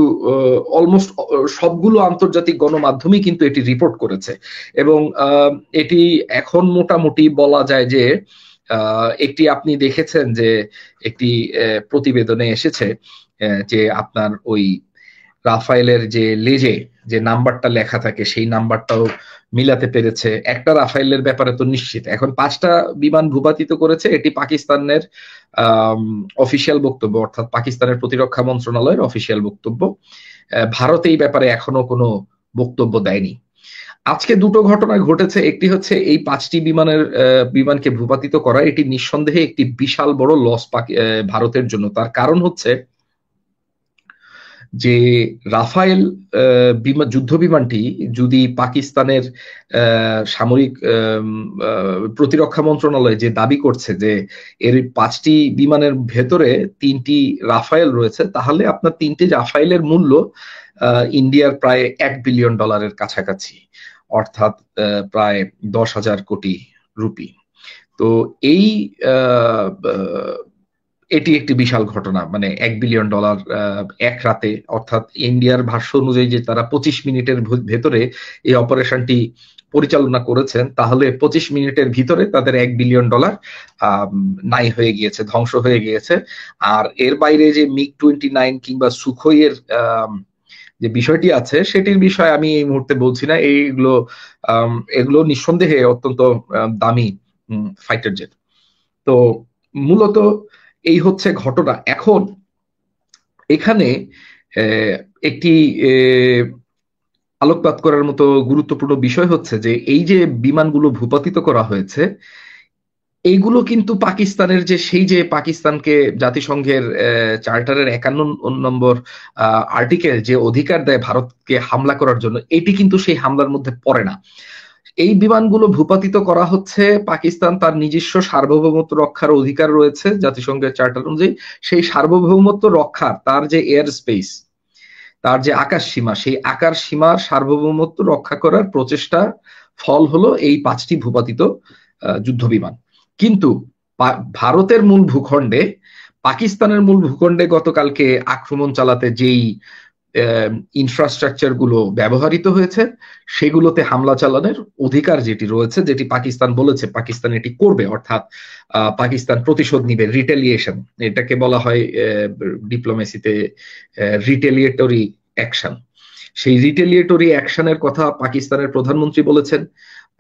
অলমোস্ট সবগুলো আন্তর্জাতিক গণমাধ্যমই কিন্তু এটি রিপোর্ট করেছে, এবং এটি এখন মোটামুটি বলা যায় যে একটি, আপনি দেখেছেন যে একটি প্রতিবেদনে এসেছে যে আপনার ওই রাফায়েলের যে লেজে যে নাম্বারটা লেখা থাকে সেই নাম্বারটাও মিলাতে পেরেছে। একটা রাফায়েলের ব্যাপারে তো নিশ্চিত। এখন 5টা বিমান ভূপাতিত করেছে, এটি পাকিস্তানের অফিসিয়াল বক্তব্য, অর্থাৎ পাকিস্তানের প্রতিরক্ষা মন্ত্রণালয়ের অফিসিয়াল বক্তব্য। ভারত এই ব্যাপারে এখনো কোনো বক্তব্য দেয়নি। আজকে দুটো ঘটনা ঘটেছে, একটি হচ্ছে এই 5টি বিমানকে ভূপাতিত করা, এটি নিঃসন্দেহে একটি বিশাল বড় লস ভারতের জন্য। তার কারণ হচ্ছে যে রাফায়েল যুদ্ধ বিমানটি যদি পাকিস্তানের সামরিক প্রতিরক্ষা মন্ত্রণালয় যে দাবি করছে যে এর 5টি বিমানের ভেতরে 3টি রাফায়েল রয়েছে, তাহলে আপনার 3টি রাফায়েলের মূল্য ইন্ডিয়ার প্রায় $1 বিলিয়ন কাছাকাছি, অর্থাৎ প্রায় 10,000 কোটি রুপি। তো এটি একটি বিশাল ঘটনা, মানে $1 বিলিয়ন এক রাতে, অর্থাৎ ইন্ডিয়ার ভাষ্য অনুযায়ী যে তারা 25 মিনিটের ভেতরে এই অপারেশনটি পরিচালনা করেছেন, তাহলে 25 মিনিটের ভিতরে তাদের $1 বিলিয়ন নাই হয়ে গিয়েছে, ধ্বংস হয়ে গিয়েছে। আর এর বাইরে যে MiG-29 কিংবা সুখোইয়ের যে বিষয়টি আছে সেটির বিষয়ে আমি এই মুহূর্তে বলছি না। এগুলো নিঃসন্দেহে অত্যন্ত দামি ফাইটার জেট। তো মূলত এই হচ্ছে ঘটনা। এখন এখানে একটি আলোকপাত করার মতো গুরুত্বপূর্ণ বিষয় হচ্ছে যে এই যে বিমানগুলো ভূপাতিত করা হয়েছে, এইগুলো কিন্তু পাকিস্তানের যে পাকিস্তানকে জাতিসংঘের চার্টারের 51 নম্বর আর্টিকেল যে অধিকার দেয় ভারতকে হামলা করার জন্য, এটি কিন্তু সেই হামলার মধ্যে পড়ে না। এই বিমানগুলো ভূপাতিত করা হচ্ছে, পাকিস্তান তার নিজস্ব সার্বভৌমত্ব রক্ষার অধিকার রয়েছে জাতিসংঘের চার্টার অনুযায়ী। সেই সার্বভৌমত্ব রক্ষার, তার যে এয়ার স্পেস, তার যে আকাশ সীমা, সেই আকাশ সীমার সার্বভৌমত্ব রক্ষা করার প্রচেষ্টা ফল হলো এই 5টি ভূপাতিত যুদ্ধ বিমান। কিন্তু ভারতের মূল ভূখণ্ডে, পাকিস্তানের মূল ভূখণ্ডে গতকালকে আক্রমণ চালাতে যেই ইনফ্রাস্ট্রাকচার গুলো ব্যবহৃত হয়েছে, সেগুলোতে হামলা চালানোর অধিকার যেটি রয়েছে, যেটি পাকিস্তান বলেছে পাকিস্তান এটি করবে, অর্থাৎ পাকিস্তান প্রতিশোধ নিবে, রিটেলিয়েশন, এটাকে বলা হয় ডিপ্লোমেসিতে রিটেলিয়েটরি অ্যাকশন। সেই রিটেলিয়েটরি অ্যাকশনের কথা পাকিস্তানের প্রধানমন্ত্রী বলেছেন,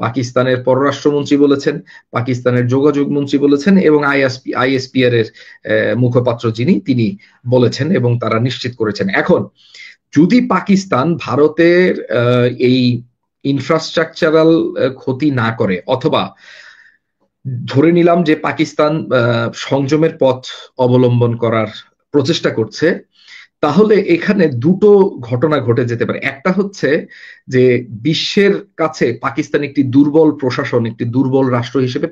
পাকিস্তানের পররাষ্ট্রমন্ত্রী বলেছেন, পাকিস্তানের যোগাযোগ মন্ত্রী বলেছেন, এবং আইএসপিআর এর মুখপাত্র তিনি বলেছেন এবং তারা নিশ্চিত করেছেন। এখন যদি পাকিস্তান ভারতের এই ইনফ্রাস্ট্রাকচারাল ক্ষতি না করে, অথবা ধরে নিলাম যে পাকিস্তান সংযমের পথ অবলম্বন করার প্রচেষ্টা করছে, তাহলে এখানে দুটো ঘটনা ঘটে যেতে পারে। একটা হচ্ছে যে বিশ্বের কাছে পাকিস্তান একটি দুর্বল প্রশাসন, একটি দুর্বল রাষ্ট্র হিসেবে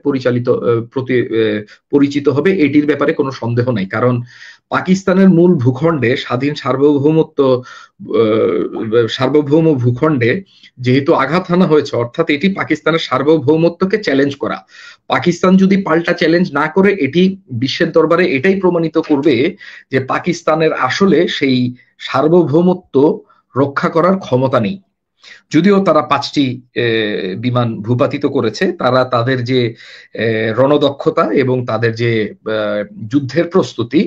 পরিচিত হবে, এটির ব্যাপারে কোনো সন্দেহ নাই। কারণ পাকিস্তানের মূল ভূখণ্ডে স্বাধীন সার্বভৌম ভূখণ্ডে যেহেতু আঘাত হানা হয়েছে, অর্থাৎ এটি পাকিস্তানের সার্বভৌমত্বকে চ্যালেঞ্জ করা। পাকিস্তান যদি পাল্টা চ্যালেঞ্জ না করে, এটি বিশ্বের দরবারে এটাই প্রমাণিত করবে যে পাকিস্তানের আসলে সেই সার্বভৌমত্ব রক্ষা করার ক্ষমতা নেই। যদিও তারা 5টি বিমান ভূপাতিত করেছে, তারা তাদের যে রণদক্ষতা এবং তাদের যে যুদ্ধের প্রস্তুতি,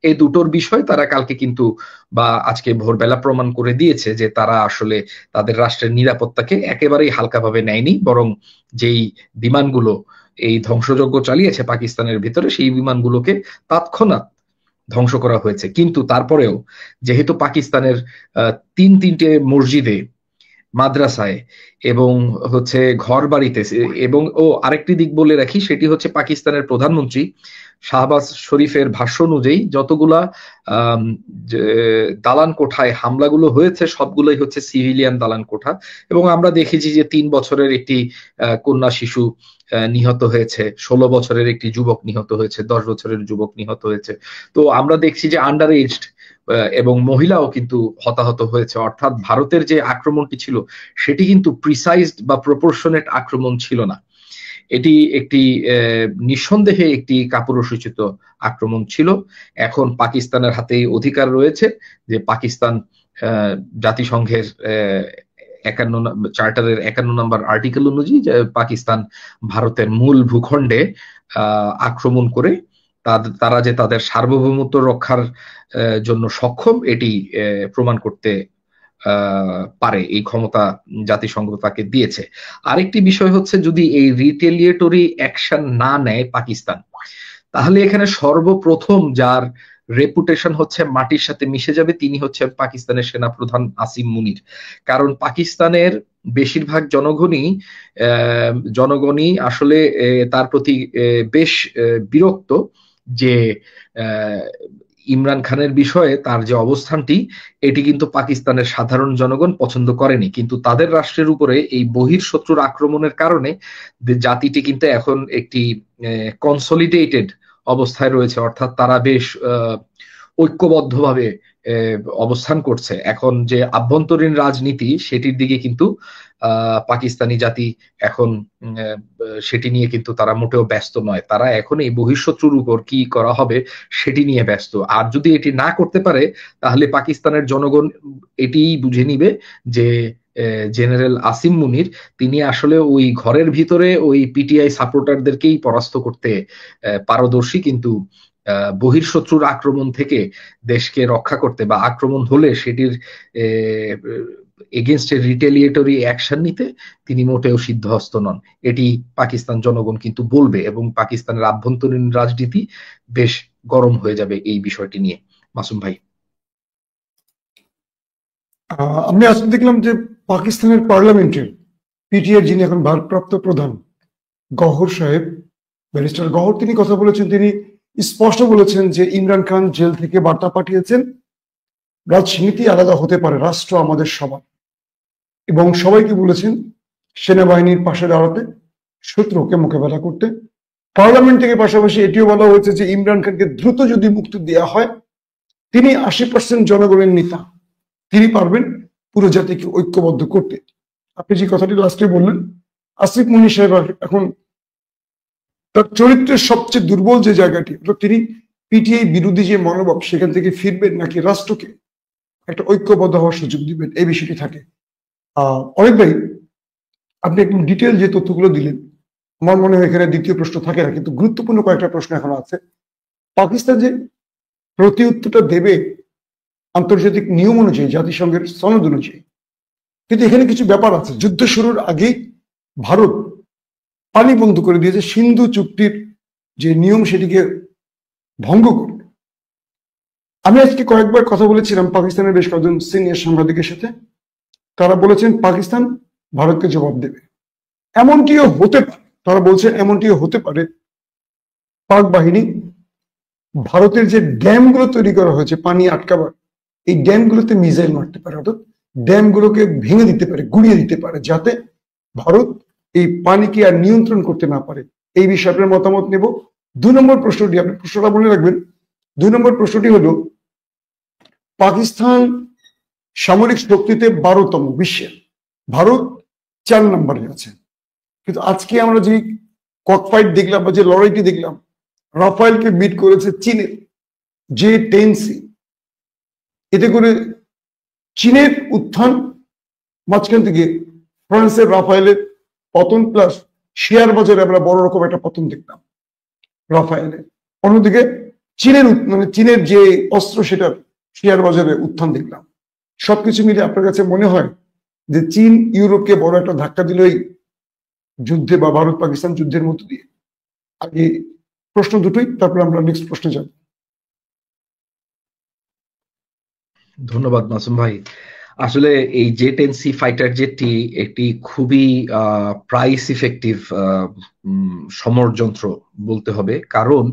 এই দুটোর বিষয় তারা কালকে কিন্তু বা আজকে ভোরবেলা প্রমাণ করে দিয়েছে যে তারা আসলে তাদের রাষ্ট্রের নিরাপত্তাকে একেবারেই হালকাভাবে নেয়নি, বরং যেই বিমানগুলো এই ধ্বংসযজ্ঞ চালিয়েছে পাকিস্তানের ভিতরে, সেই বিমানগুলোকে তৎক্ষণাৎ ধ্বংস করা হয়েছে। কিন্তু তারপরেও যেহেতু পাকিস্তানের তিনটে মসজিদে, মাদ্রাসায় এবং হচ্ছে ঘর বাড়িতে, এবং আরেকটি দিক বলে রাখি, সেটি হচ্ছে পাকিস্তানের প্রধানমন্ত্রী শাহবাজ শরীফের ভাষ্য অনুযায়ী যতগুলা দালান কোঠায় হামলাগুলো হয়েছে সবগুলোই হচ্ছে সিভিলিয়ান দালান কোঠা, এবং আমরা দেখেছি যে 3 বছরের একটি কন্যা শিশু নিহত হয়েছে, 16 বছরের একটি যুবক নিহত হয়েছে, 10 বছরের যুবক নিহত হয়েছে। তো আমরা দেখছি যে আন্ডার এজড এবং মহিলাও কিন্তু হতাহত হয়েছে। অর্থাৎ ভারতের যে আক্রমণটি ছিল সেটি কিন্তু প্রিসাইজড বা প্রপোর্শনেট আক্রমণ ছিল না, এটি একটি নিঃসন্দেহে একটি কাপুরুষোচিত আক্রমণ ছিল। এখন পাকিস্তানের হাতেই অধিকার রয়েছে যে পাকিস্তান জাতিসংঘের 51 চার্টারের 51 নম্বর আর্টিকেল অনুযায়ী পাকিস্তান ভারতের মূল ভূখণ্ডে আক্রমণ করে তারা যে তাদের সার্বভৌমত্ব রক্ষার জন্য সক্ষম, এটি প্রমাণ করতে পারে, এই ক্ষমতা জাতিসংঘ তাকে দিয়েছে। আরেকটি বিষয় হচ্ছে, যদি এই রিটেলিয়েটরি অ্যাকশন না নেয় পাকিস্তান, তাহলে এখানে সর্বপ্রথম যার রেপুটেশন হচ্ছে মাটির সাথে মিশে যাবে তিনি হচ্ছে পাকিস্তানের সেনাপ্রধান আসিম মুনির। কারণ পাকিস্তানের বেশিরভাগ জনগণই আসলে তার প্রতি বেশ বিরক্ত যে ইমরান খানের বিষয়ে তার যে অবস্থানটি, এটি কিন্তু পাকিস্তানের সাধারণ জনগণ পছন্দ করেনি। কিন্তু তাদের রাষ্ট্রের উপরে এই বহিঃশত্রুর আক্রমণের কারণে জাতিটি কিন্তু এখন একটি কনসলিডেটেড অবস্থায় রয়েছে, অর্থাৎ তারা বেশ ঐক্যবদ্ধভাবে অবস্থান করছে। এখন যে আভ্যন্তরীণ রাজনীতি, সেটির দিকে কিন্তু পাকিস্তানি জাতি এখন সেটি নিয়ে কিন্তু তারা মোটেও ব্যস্ত নয়। তারা এখন এই বহিঃশত্রুর উপর কি করা হবে সেটি নিয়ে ব্যস্ত। আর যদি এটি না করতে পারে, তাহলে পাকিস্তানের জনগণ এটিই বুঝে নিবে যে জেনারেল আসিম মুনির তিনি আসলে ওই ঘরের ভিতরে ওই পিটিআই সাপোর্টারদেরকেই পরাস্ত করতে পারদর্শী, কিন্তু বহিঃশত্রুর আক্রমণ থেকে দেশকে রক্ষা করতে বা আক্রমণ হলে সেটির এগেনস্টে রিটেলিয়েটরি অ্যাকশন নিতে তিনি মোটেও সিদ্ধহস্ত নন। এটি পাকিস্তান জনগণ কিন্তু বলবে, এবং পাকিস্তানের আভ্যন্তরীণ রাজনীতি বেশ গরম হয়ে যাবে এই বিষয়টি নিয়ে। মাসুম ভাই, আমি আজকে দেখলাম যে পাকিস্তানের পার্লামেন্টের পিটিআই যিনি এখন ভারপ্রাপ্ত প্রধান গহর সাহেব, ব্যারিস্টার গহর, তিনি কথা বলেছেন। তিনি স্পষ্ট বলেছেন যে ইমরান খান জেল থেকে বার্তা পাঠিয়েছেন রাজনীতি আলাদা হতে পারে, রাষ্ট্র আমাদের সবার, এবং সবাইকে বলেছেন সেনাবাহিনীর পাশে দাঁড়াতে, শত্রুকে মোকাবেলা করতে। পার্লামেন্ট থেকে পাশাপাশি এটিও বলা হয়েছে যে ইমরান খানকে দ্রুত যদি মুক্তি দেওয়া হয়, তিনি 80% জনগণের নেতা, তিনি পারবেন পুরো জাতিকে ঐক্যবদ্ধ করতে। আপনি যে কথাটি লাস্টে বললেন, আসিফ মুনির সাহেব এখন তার চরিত্রের সবচেয়ে দুর্বল যে জায়গাটি, তিনি পিটিআই বিরোধী যে মনোভাব, সেখান থেকে ফিরবেন নাকি রাষ্ট্রকে একটা ঐক্যবদ্ধ হওয়ার সুযোগ দিবেন, এই বিষয়টি থাকে। অনেক ভাই, আপনি একদম ডিটেল যে তথ্যগুলো দিলেন, আমার মনে হয় এখানে দ্বিতীয় প্রশ্ন থাকে না, কিন্তু গুরুত্বপূর্ণ কয়েকটা প্রশ্ন এখন আছে। পাকিস্তান যে প্রতি উত্তরটা দেবে আন্তর্জাতিক নিয়ম অনুযায়ী, জাতিসংঘের সনদ অনুযায়ী, কিন্তু এখানে কিছু ব্যাপার আছে। যুদ্ধ শুরুর আগেই ভারত পানি বন্ধ করে দিয়েছে, সিন্ধু চুক্তির যে নিয়ম সেটিকে ভঙ্গ করে। আমি আজকে কয়েকবার কথা বলেছিলাম পাকিস্তানের বেশ কয়েকজন সিনিয়র সাংবাদিকের সাথে, তারা বলেছেন পাকিস্তান ভারতকে জবাব দেবে। এমনটিও হতে পারে, তারা বলছে এমনটিও হতে পারে পাক বাহিনী ভারতের যে ড্যামগুলো তৈরি করা হয়েছে পানি আটকাবার, এই ড্যামগুলোতে মিসাইল মারতে পারে, অর্থাৎ ড্যামগুলোকে ভেঙে দিতে পারে, গুড়িয়ে দিতে পারে, যাতে ভারত এই পানিকে আর নিয়ন্ত্রণ করতে না পারে। এই বিষয়ে আপনার মতামত নেব। 2 নম্বর প্রশ্নটি, আপনি প্রশ্নটা মনে রাখবেন। 2 নম্বর প্রশ্নটি হলো, পাকিস্তান সামরিক শক্তিতে 12তম বিশ্বের, ভারত 4 নম্বরে আছে। কিন্তু আজকে আমরা যে ককফাইট দেখলাম বা যে লড়াইটি দেখলাম, রাফায়েলকে বিট করেছে চীনের J-10C। এতে করে চীনের উত্থান, মাঝখান থেকে ফ্রান্সের রাফায়েলের পতন, প্লাস শেয়ার বাজারে আমরা বড় রকম একটা পতন দেখলাম রাফায়েলের। অন্যদিকে চীনের যে অস্ত্র, সেটার শেয়ার বাজারে উত্থান দেখলাম। সবকিছু মিলে আপনার কাছে মনে হয় যে চীন ইউরোপকে বড় একটা ধাক্কা দিল এই যুদ্ধে বা ভারত পাকিস্তান যুদ্ধের মধ্য দিয়ে? আগে প্রশ্ন দুটোই, তারপরে আমরা নেক্সট প্রশ্নে যাব। ধন্যবাদ মাসুম ভাই। আসলে এই J-10C ফাইটার জেটটি একটি খুবই প্রাইস ইফেক্টিভ সমর যন্ত্র বলতে হবে, কারণ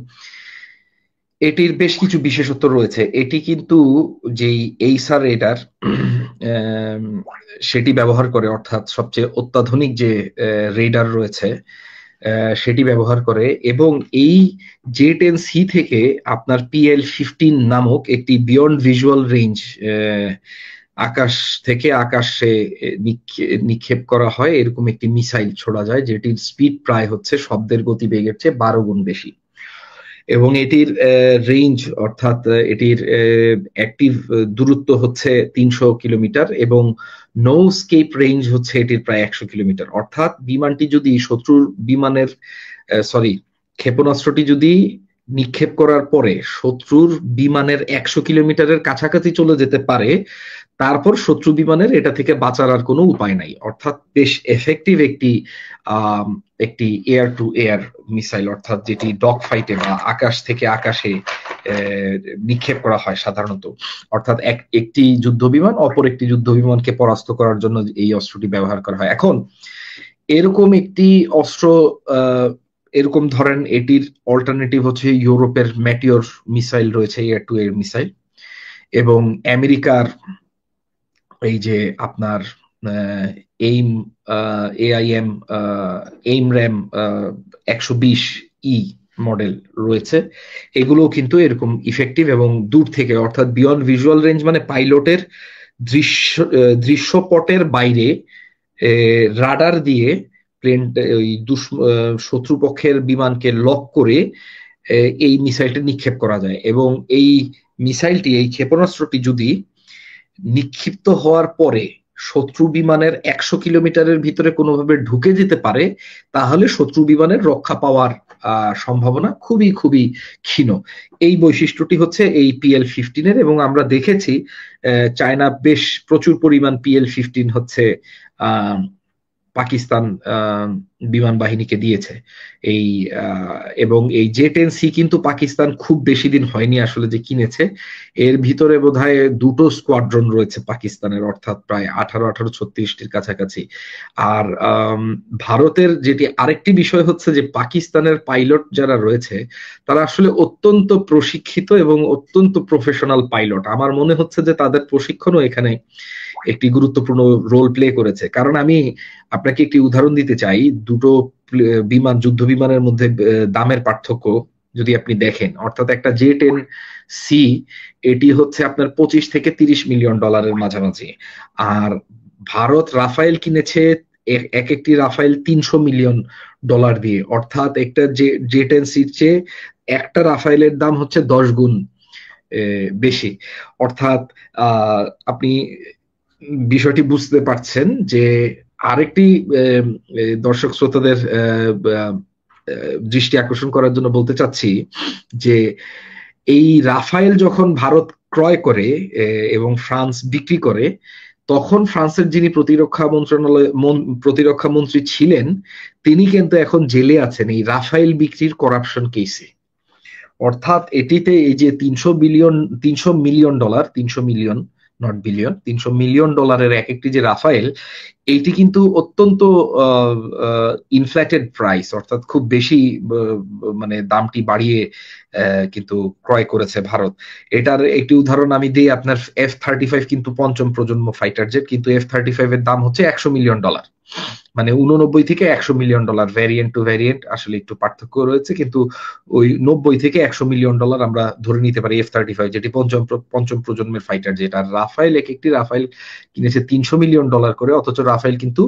এটির বেশ কিছু বিশেষত্ব রয়েছে। এটি কিন্তু যেই এইসার রেডার সেটি ব্যবহার করে, অর্থাৎ সবচেয়ে অত্যাধুনিক যে রেডার রয়েছে সেটি ব্যবহার করে, এবং এই J-10C থেকে আপনার PL-15 নামক একটি বিয়ন্ড ভিজুয়াল রেঞ্জ আকাশ থেকে আকাশে নিক্ষেপ করা হয় এরকম একটি মিসাইল ছোড়া যায়, যেটির স্পিড প্রায় হচ্ছে শব্দের গতিবেগের চেয়ে 12 গুণ বেশি, এবং এটির রেঞ্জ অর্থাৎ এটির অ্যাক্টিভ দূরত্ব হচ্ছে 300 কিলোমিটার এবং নো স্কেপ রেঞ্জ হচ্ছে এটির প্রায় 100 কিলোমিটার। অর্থাৎ বিমানটি যদি শত্রুর বিমানের ক্ষেপণাস্ত্রটি যদি নিক্ষেপ করার পরে শত্রুর বিমানের 100 কিলোমিটারের কাছাকাছি চলে যেতে পারে, তারপর শত্রু বিমানের এটা থেকে বাঁচার আর কোনো উপায় নাই। অর্থাৎ বেশ এফেক্টিভ একটি এয়ার টু এয়ার মিসাইল, অর্থাৎ যেটি ডগ ফাইটে বা আকাশ থেকে আকাশে নিক্ষেপ করা হয় সাধারণত। অর্থাৎ একটি যুদ্ধ বিমান অপর একটি যুদ্ধ বিমানকে পরাস্ত করার জন্য এই অস্ত্রটি ব্যবহার করা হয়। এখন এরকম একটি অস্ত্র, এরকম ধরেন এটির অল্টারনেটিভ হচ্ছে ইউরোপের ম্যাটিওর মিসাইল রয়েছে, এয়ার টু এয়ার মিসাইল, এবং আমেরিকার এই যে আপনার AIM-RAM 120E মডেল রয়েছে, এগুলো কিন্তু এরকম ইফেক্টিভ এবং দূর থেকে, অর্থাৎ বিয়ন্ড ভিজুয়াল রেঞ্জ মানে পাইলটের দৃশ্যপটের বাইরে রাডার দিয়ে প্লেন ওই শত্রুপক্ষের বিমানকে লক করে এই মিসাইলটি নিক্ষেপ করা যায়। এবং এই মিসাইলটি, এই ক্ষেপণাস্ত্রটি যদি নিক্ষিপ্ত হওয়ার পরে শত্রু বিমানের 100 কিলোমিটারের ভিতরে কোনোভাবে ঢুকে যেতে পারে, তাহলে শত্রু বিমানের রক্ষা পাওয়ার সম্ভাবনা খুবই খুবই ক্ষীণ। এই বৈশিষ্ট্যটি হচ্ছে এই PL-15 এর, এবং আমরা দেখেছি চায়না বেশ প্রচুর পরিমাণ PL-15 হচ্ছে পাকিস্তান বিমান বাহিনীকে দিয়েছে। এবং এই J-10C কিন্তু পাকিস্তান খুব বেশি দিন হয়নি আসলে যে কিনেছে, এর ভিতরে বোধহয় 2টো স্কোয়াড্রন রয়েছে পাকিস্তানের, অর্থাৎ প্রায় 18-36টির কাছাকাছি। আর ভারতের যেটি আরেকটি বিষয় হচ্ছে যে পাকিস্তানের পাইলট যারা রয়েছে তারা আসলে অত্যন্ত প্রশিক্ষিত এবং অত্যন্ত প্রফেশনাল পাইলট। আমার মনে হচ্ছে যে তাদের প্রশিক্ষণও এখানে একটি গুরুত্বপূর্ণ রোল প্লে করেছে। কারণ আমি আপনাকে একটি উদাহরণ দিতে চাই, দুটো বিমান, যুদ্ধ বিমানের মধ্যে দামের পার্থক্য যদি আপনি দেখেন, অর্থাৎ একটা J-10C এটি হচ্ছে আপনার 25 থেকে 30 মিলিয়ন ডলারের মাঝামাঝি, আর ভারত রাফায়েল কিনেছে এক একটি রাফায়েল 300 মিলিয়ন ডলার দিয়ে। অর্থাৎ একটা J-10Cর চেয়ে একটা রাফায়েলের দাম হচ্ছে 10 গুণ বেশি। অর্থাৎ আপনি বিষয়টি বুঝতে পারছেন যে আরেকটি দর্শক শ্রোতাদের দৃষ্টি আকর্ষণ করার জন্য বলতে চাচ্ছি যে এই রাফায়েল যখন ভারত ক্রয় করে এবং ফ্রান্স বিক্রি করে, তখন ফ্রান্সের যিনি প্রতিরক্ষা মন্ত্রী ছিলেন তিনি কিন্তু এখন জেলে আছেন এই রাফায়েল বিক্রির করাপশন কেসে। অর্থাৎ এটিতে এই যে 300 মিলিয়ন ডলারের এক একটি যে রাফায়েল, এইটি কিন্তু অত্যন্ত ইনফ্লেটেড প্রাইস, অর্থাৎ খুব বেশি মানে দামটি বাড়িয়ে কিন্তু ক্রয় করেছে ভারত। এটার একটি উদাহরণ আমি দিই, আপনার F-35 কিন্তু পঞ্চম প্রজন্ম ফাইটার জেট, কিন্তু F-35 এর দাম হচ্ছে $100 মিলিয়ন, মানে 89 থেকে $100 মিলিয়ন, ভ্যারিয়েন্ট টু ভ্যারিয়েন্ট আসলে একটু পার্থক্য রয়েছে, কিন্তু ওই 90 থেকে $100 মিলিয়ন আমরা ধরে নিতে পারি F-35, যেটি পঞ্চম প্রজন্মের ফাইটার জেট। আর রাফায়েল, একটি রাফায়েল কিনেছে $300 মিলিয়ন করে, অথচ রাফায়েল কিন্তু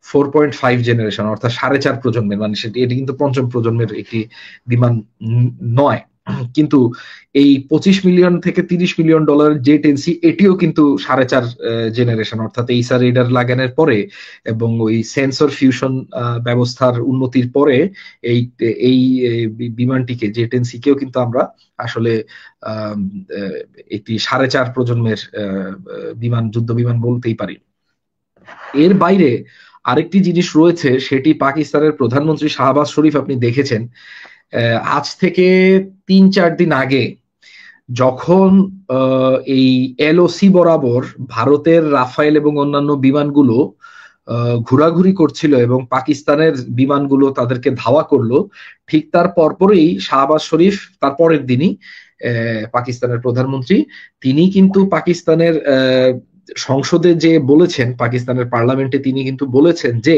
4.5 জেনারেশন, অর্থাৎ 4.5 প্রজন্মের, মানে এটি কিন্তু পঞ্চম প্রজন্মের একটি বিমান নয়। কিন্তু এই 25 মিলিয়ন থেকে 30 মিলিয়ন ডলারের জে 10C এটিও কিন্তু 4.5 জেনারেশন, অর্থাৎ এইসার রেডার লাগানোর পরে এবং ওই সেন্সর ফিউশন ব্যবস্থার উন্নতির পরে এই এই বিমানটিকে জে 10C কেও কিন্তু আমরা আসলে একটি 4.5 প্রজন্মের বিমান, যুদ্ধ বিমান বলতেই পারি। এর বাইরে আরেকটি জিনিস রয়েছে, সেটি পাকিস্তানের প্রধানমন্ত্রী শাহবাজ শরীফ, আপনি দেখেছেন আজ থেকে 3-4 দিন আগে যখন এই LOC বরাবর ভারতের রাফায়েল এবং অন্যান্য বিমানগুলো ঘোরাঘুরি করছিল এবং পাকিস্তানের বিমানগুলো তাদেরকে ধাওয়া করলো, ঠিক তার পরপরই শাহবাজ শরীফ, তার পরের দিনই পাকিস্তানের প্রধানমন্ত্রী, তিনি কিন্তু পাকিস্তানের সংসদে যে বলেছেন, পাকিস্তানের পার্লামেন্টে তিনি কিন্তু বলেছেন যে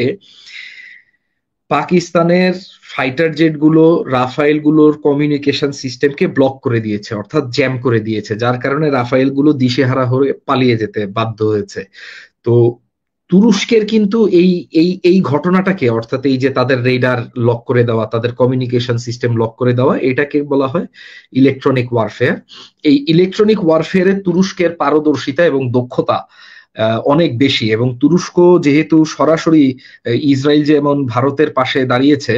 পাকিস্তানের ফাইটার জেট গুলো রাফায়েল গুলোর কমিউনিকেশন সিস্টেমকে ব্লক করে দিয়েছে, অর্থাৎ জ্যাম করে দিয়েছে, যার কারণে রাফায়েল গুলো দিশেহারা হয়ে পালিয়ে যেতে বাধ্য হয়েছে। তো তুরস্কের কিন্তু এই ঘটনাটাকে, অর্থাৎ এই যে তাদের রেডার লক করে দেওয়া, তাদের কমিউনিকেশন সিস্টেম লক করে দেওয়া, এটাকে বলা হয় ইলেকট্রনিক ওয়ারফেয়ার। এই ইলেকট্রনিক ওয়ারফেয়ারে তুরস্কের পারদর্শিতা এবং দক্ষতা অনেক বেশি, এবং তুরস্ক যেহেতু সরাসরি ইসরায়েল যেমন ভারতের পাশে দাঁড়িয়েছে,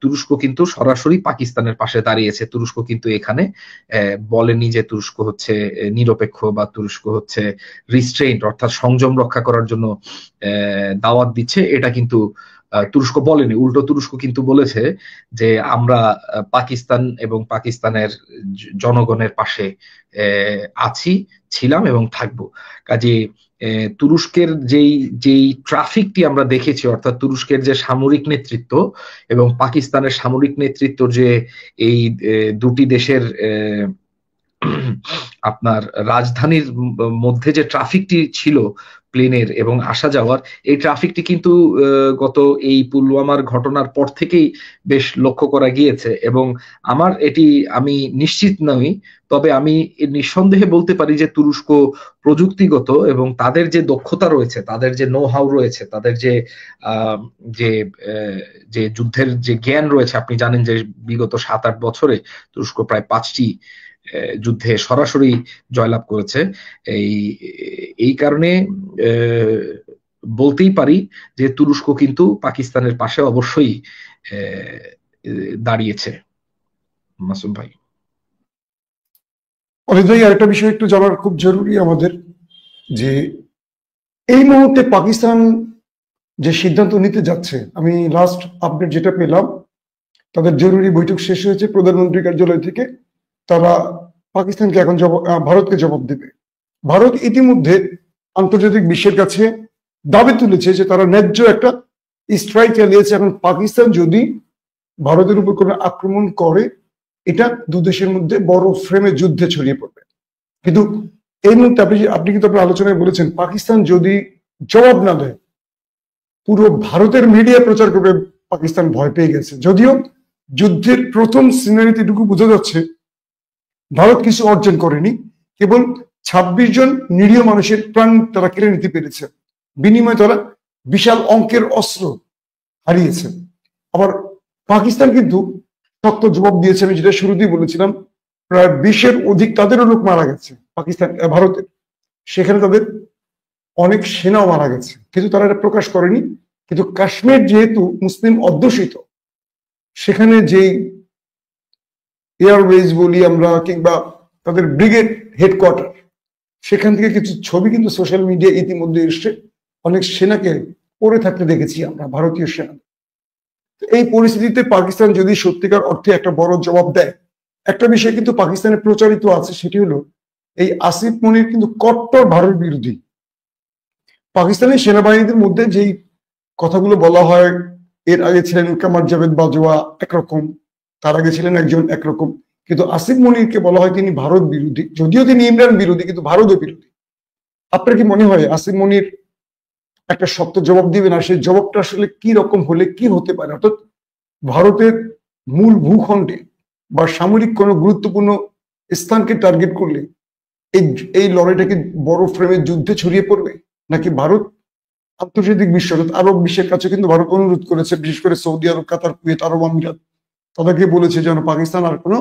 তুরস্ক কিন্তু সরাসরি পাকিস্তানের পাশে দাঁড়িয়েছে। তুরস্ক কিন্তু এখানে বলেনি যে তুরস্ক হচ্ছে নিরপেক্ষ বা তুরস্ক হচ্ছে রিস্ট্রেইনড, অর্থাৎ সংযম রক্ষা করার জন্য দাওয়াত দিচ্ছে, এটা কিন্তু তুরস্ক বলেনি। উল্টো তুরস্ক কিন্তু বলেছে যে আমরা পাকিস্তান এবং পাকিস্তানের জনগণের পাশে আছি, ছিলাম এবং থাকবো। কাজে তুরস্কের যেই ট্রাফিকটি আমরা দেখেছি, অর্থাৎ তুরস্কের যে সামরিক নেতৃত্ব এবং পাকিস্তানের সামরিক নেতৃত্ব, যে এই দুটি দেশের আপনার রাজধানীর মধ্যে যে ট্রাফিকটি ছিল প্লেনের এবং আসা যাওয়ার, এই ট্রাফিকটি কিন্তু গত এই পুলওয়ামার ঘটনার পর থেকেই বেশ লক্ষ্য করা গিয়েছে। এবং আমি নিশ্চিত নই, তবে আমি নিঃসন্দেহে বলতে পারি যে তুরস্ক প্রযুক্তিগত এবং তাদের যে দক্ষতা রয়েছে, তাদের যে নো হাউ রয়েছে, তাদের যে যুদ্ধের যে জ্ঞান রয়েছে, আপনি জানেন যে বিগত 7-8 বছরে তুরস্ক প্রায় 5টি যুদ্ধে সরাসরি জয়লাভ করেছে। এই কারণে বলতেই পারি যে তুরস্ক কিন্তু পাকিস্তানের পাশে অবশ্যই দাঁড়িয়েছে। মাসুম ভাই, অনিত ভাই, আরেকটা বিষয় একটু জানার খুব জরুরি আমাদের, যে এই মুহূর্তে পাকিস্তান যে সিদ্ধান্ত নিতে যাচ্ছে, আমি লাস্ট আপডেট যেটা পেলাম, তাদের জরুরি বৈঠক শেষ হয়েছে প্রধানমন্ত্রী কার্যালয় থেকে, তারা পাকিস্তানকে এখন ভারতকে জবাব দেবে। ভারত ইতিমধ্যে আন্তর্জাতিক বিশ্বের কাছে দাবি তুলেছে যে তারা ন্যায্য একটা স্ট্রাইক চালিয়েছে। এখন পাকিস্তান যদি ভারতের উপর কোনো আক্রমণ করে, এটা দুদেশের মধ্যে বড় ফ্রেমে যুদ্ধে ছড়িয়ে পড়বে। কিন্তু এই মুহূর্তে আপনি কিন্তু আপনার আলোচনায় বলেছেন, পাকিস্তান যদি জবাব না দেয়, পুরো ভারতের মিডিয়া প্রচার করবে পাকিস্তান ভয় পেয়ে গেছে। যদিও যুদ্ধের প্রথম সিনারিতে এটুকু বোঝা যাচ্ছে ভারত কিছু অর্জন করেনি, কেবল 26 জন নিরীহ মানুষের প্রাণ তারা কেড়ে নিতে পেরেছে, বিনিময়ে তারা বিশাল অঙ্কের অস্ত্র হারিয়েছে। আবার পাকিস্তান কিন্তু শক্ত জবাব দিয়েছে। আমি যেটা শুরুতেই বলেছিলাম, প্রায় 20-এর অধিক তাদেরও লোক মারা গেছে ভারতের, সেখানে তাদের অনেক সেনাও মারা গেছে, কিন্তু তারা এটা প্রকাশ করেনি। কিন্তু কাশ্মীর যেহেতু মুসলিম অধ্যুষিত, সেখানে যেই এয়ারবেজ বলি আমরা, কিংবা তাদের ব্রিগেড হেডকোয়ার্টার, সেখান থেকে কিছু ছবি কিন্তু সোশ্যাল মিডিয়া ইতিমধ্যে এসছে। অনেক সেনাকে পড়ে থাকতে দেখেছি আমরা, ভারতীয় সেনা। এই পরিস্থিতিতে পাকিস্তান যদি সত্যিকার অর্থে একটা বড় জবাব দেয়, একটা বিষয় কিন্তু পাকিস্তানে প্রচারিত আছে, সেটি হলো এই আসিফ মনির কিন্তু কট্টর ভারত বিরোধী। পাকিস্তানের সেনাবাহিনীদের মধ্যে যেই কথাগুলো বলা হয়, এর আগে ছিলেন কামার জাভেদ বাজওয়া একরকম, তার আগে ছিলেন একজন একরকম, কিন্তু আসিফ মনিরকে বলা হয় তিনি ভারত বিরোধী, যদিও তিনি ইমরান বিরোধী কিন্তু ভারতও বিরোধী। আপনার কি মনে হয় আসিফ মনির একটা শক্ত জবাব দিবেন, আর সেই জবাবটা আসলে কি রকম হলে কি হতে পারে? অর্থাৎ ভারতের মূল ভূখণ্ডে বা সামরিক কোনো গুরুত্বপূর্ণ স্থানকে টার্গেট করলে এই এই লড়াইটাকে বড় ফ্রেমের যুদ্ধে ছড়িয়ে পড়বে, নাকি ভারত আন্তর্জাতিক বিশ্ব অর্থাৎ আরব বিশ্বের কাছে কিন্তু ভারত অনুরোধ করেছে, বিশেষ করে সৌদি আরব, কাতার, কুয়েত, আরব আমিরাত, তাদেরকে বলেছে যেন পাকিস্তান আর কোনো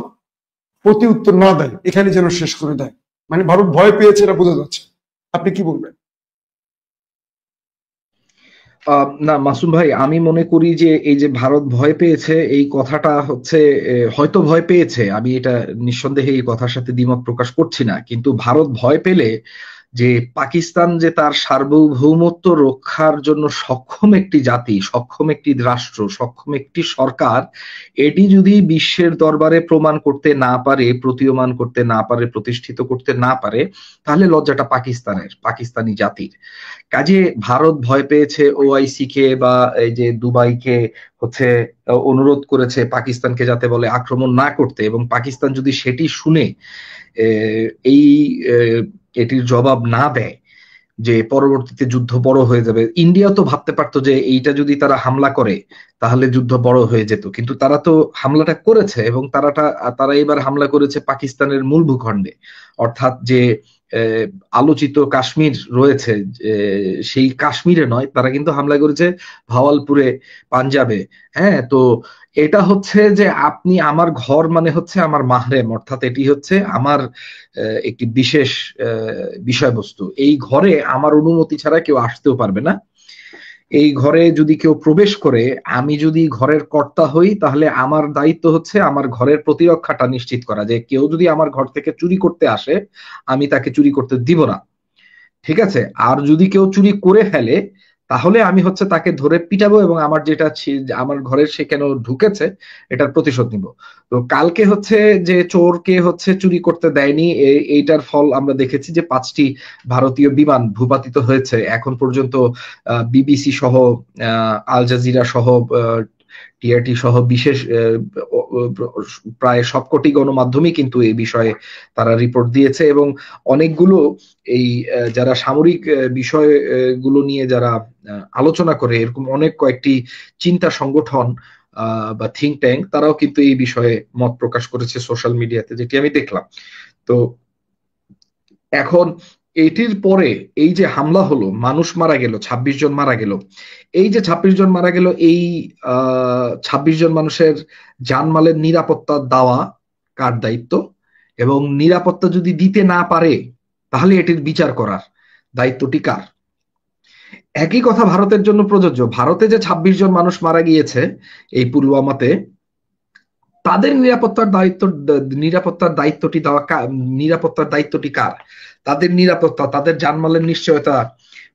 প্রতি উত্তর না দেয়, এখানে যেন শেষ করে দেয়। মানে ভারত ভয় পেয়েছে, এটা বোঝা যাচ্ছে। আপনি কি বলবেন? না মাসুম ভাই, আমি মনে করি যে এই যে ভারত ভয় পেয়েছে এই কথাটা হচ্ছে হয়তো ভয় পেয়েছে, আমি এটা নিঃসন্দেহে এই কথার সাথে দ্বিমত প্রকাশ করছি না, কিন্তু ভারত ভয় পেলে যে পাকিস্তান যে তার সার্বভৌমত্ব রক্ষার জন্য সক্ষম একটি জাতি, সক্ষম একটি রাষ্ট্র, সক্ষম একটি সরকার, এটি যদি বিশ্বের দরবারে প্রমাণ করতে না পারে, প্রতীয়মান করতে না পারে, প্রতিষ্ঠিত করতে না পারে, তাহলে লজ্জাটা পাকিস্তানের, পাকিস্তানি জাতির। কাজে ভারত ভয় পেয়েছে ওআইসি কে বা এই যে দুবাইকে হচ্ছে অনুরোধ করেছে পাকিস্তানকে যাতে বলে আক্রমণ না করতে, এবং পাকিস্তান যদি সেটি শুনে এই এটির জবাব না দেয়, যে পরবর্তীতে যুদ্ধ বড় হয়ে যাবে। ইন্ডিয়া তো ভাবতে পারতো যে এইটা যদি তারা হামলা করে তাহলে যুদ্ধ বড় হয়ে যেত, কিন্তু তারা তো হামলাটা করেছে, এবং তারা এবার হামলা করেছে পাকিস্তানের মূল ভূখণ্ডে, অর্থাৎ যে আলোচিত কাশ্মীর রয়েছে সেই কাশ্মীরে নয়, তারা কিন্তু হামলা করেছে ভাওয়ালপুরে, পাঞ্জাবে। হ্যাঁ, তো এটা হচ্ছে যে আপনি আমার ঘর মানে হচ্ছে আমার মাহরেম, অর্থাৎ এটি হচ্ছে আমার একটি বিশেষ বিষয়বস্তু। এই ঘরে আমার অনুমতি ছাড়া কেউ আসতেও পারবে না। এই ঘরে যদি কেউ প্রবেশ করে, আমি যদি ঘরের কর্তা হই, তাহলে আমার দায়িত্ব হচ্ছে আমার ঘরের প্রতিরক্ষাটা নিশ্চিত করা, যে কেউ যদি আমার ঘর থেকে চুরি করতে আসে আমি তাকে চুরি করতে দিব না, ঠিক আছে? আর যদি কেউ চুরি করে ফেলে তাহলে আমি হচ্ছে তাকে ধরে পিটাবো, এবং আমার যেটা আমার ঘরের সে কেন ঢুকেছে এটার প্রতিশোধ নিব। তো কালকে হচ্ছে যে চোরকে হচ্ছে চুরি করতে দেয়নি, এইটার ফল আমরা দেখেছি যে 5টি ভারতীয় বিমান ভূপাতিত হয়েছে। এখন পর্যন্ত বিবিসি সহ, আল জাজিরা সহ, টিআরটি সহ বিশেষ প্রায় সবকটি গণমাধ্যমই কিন্তু এই বিষয়ে তারা রিপোর্ট দিয়েছে, এবং অনেকগুলো এই যারা সামরিক বিষয়গুলো নিয়ে যারা আলোচনা করে, এরকম অনেক কয়েকটি চিন্তা সংগঠন বা থিঙ্ক ট্যাঙ্ক, তারাও কিন্তু এই বিষয়ে মত প্রকাশ করেছে সোশ্যাল মিডিয়াতে, যেটি আমি দেখলাম। তো এখন এটির পরে এই যে হামলা হলো, মানুষ মারা গেল, 26 জন মারা গেল, এই যে 26 জন মারা গেল, এই 26 জন মানুষের জানমালের নিরাপত্তা দেওয়া কার দায়িত্ব? এবং নিরাপত্তা যদি দিতে না পারে তাহলে এটির বিচার করার দায়িত্বটি কার? একই কথা ভারতের জন্য প্রযোজ্য। ভারতে যে 26 জন মানুষ মারা গিয়েছে এই পুলওয়ামাতে, তাদের নিরাপত্তার দায়িত্বটি কার? তাদের নিরাপত্তা, তাদের জানমালের নিশ্চয়তা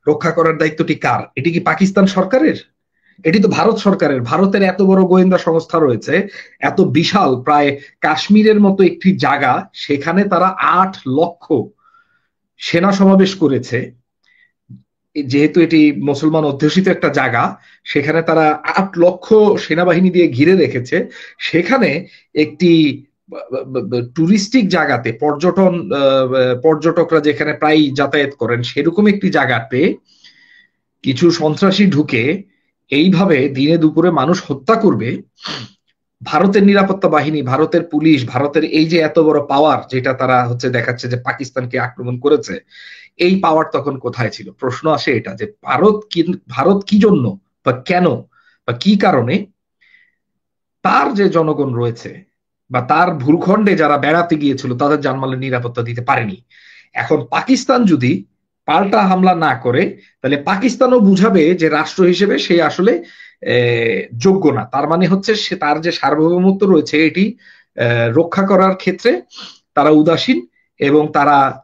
রক্ষা করার দায়িত্বটি কার? এটি কি পাকিস্তান সরকারের? এটি তো ভারত সরকারের। ভারতের এত বড় গোয়েন্দা সংস্থা রয়েছে, এত বিশাল, প্রায় কাশ্মীরের মতো একটি জায়গা, সেখানে তারা 8 লক্ষ সেনা সমাবেশ করেছে। যেহেতু এটি মুসলমান অধ্যুষিত একটা জায়গা, সেখানে তারা 8 লক্ষ সেনাবাহিনী দিয়ে ঘিরে রেখেছে। সেখানে একটি টুরিস্টিক জায়গাতে, পর্যটকরা যেখানে প্রায় যাতায়াত করেন, সেরকম একটি জায়গাতে কিছু সন্ত্রাসী ঢুকে এইভাবে দিনে দুপুরে মানুষ হত্যা করবে। ভারতের নিরাপত্তা বাহিনী, ভারতের পুলিশ, ভারতের এই যে এত বড় পাওয়ার, যেটা তারা হচ্ছে দেখাচ্ছে যে পাকিস্তানকে আক্রমণ করেছে, এই পাওয়ার তখন কোথায় ছিল? প্রশ্ন আসে এটা, যে ভারত কি জন্য বা কেন বা কি কারণে তার যে জনগণ রয়েছে বা তার ভূখণ্ডে যারা বেড়াতে গিয়েছিল তাদের জানমালের নিরাপত্তা দিতে পারেনি। এখন পাকিস্তান যদি পাল্টা হামলা না করে, তাহলে পাকিস্তানও বুঝাবে যে রাষ্ট্র হিসেবে সে আসলে যোগ্য না। তার মানে হচ্ছে সে তার যে সার্বভৌমত্ব রয়েছে এটি রক্ষা করার ক্ষেত্রে তারা উদাসীন, এবং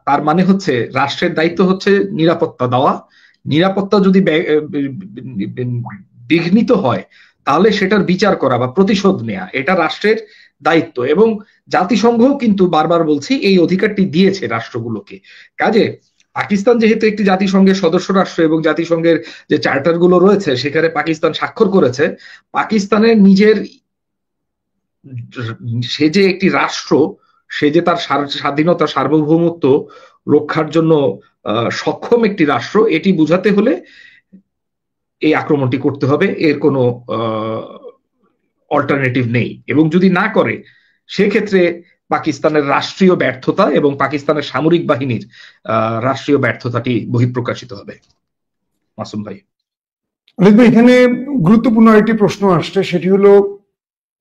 তার মানে হচ্ছে রাষ্ট্রের দায়িত্ব হচ্ছে নিরাপত্তা দেওয়া। নিরাপত্তা যদি বিঘ্নিত হয় তাহলে সেটার বিচার করা বা প্রতিশোধ নেওয়া, এটা রাষ্ট্রের দায়িত্ব। এবং জাতিসংঘ কিন্তু বারবার বলছি এই অধিকারটি দিয়েছে রাষ্ট্রগুলোকে। কাজে পাকিস্তান যেহেতু একটি জাতিসংঘের সদস্য রাষ্ট্র এবং জাতিসংঘের যে চার্টার গুলো রয়েছে সেখানে পাকিস্তান স্বাক্ষর করেছে, পাকিস্তানের নিজের সে যে একটি রাষ্ট্র, সে যে তার স্বাধীনতা সার্বভৌমত্ব রক্ষার জন্য সক্ষম একটি রাষ্ট্র, এটি বুঝাতে হলে এই আক্রমণটি করতে হবে, এর কোনো অল্টারনেটিভ নেই। এবং যদি না করে সেক্ষেত্রে পাকিস্তানের রাষ্ট্রীয় ব্যর্থতা এবং পাকিস্তানের সামরিক বাহিনীর রাষ্ট্রীয় ব্যর্থতাটি বহিঃপ্রকাশিত হবে। মাসুম ভাই, এখানে গুরুত্বপূর্ণ একটি প্রশ্ন আসছে, সেটি হলো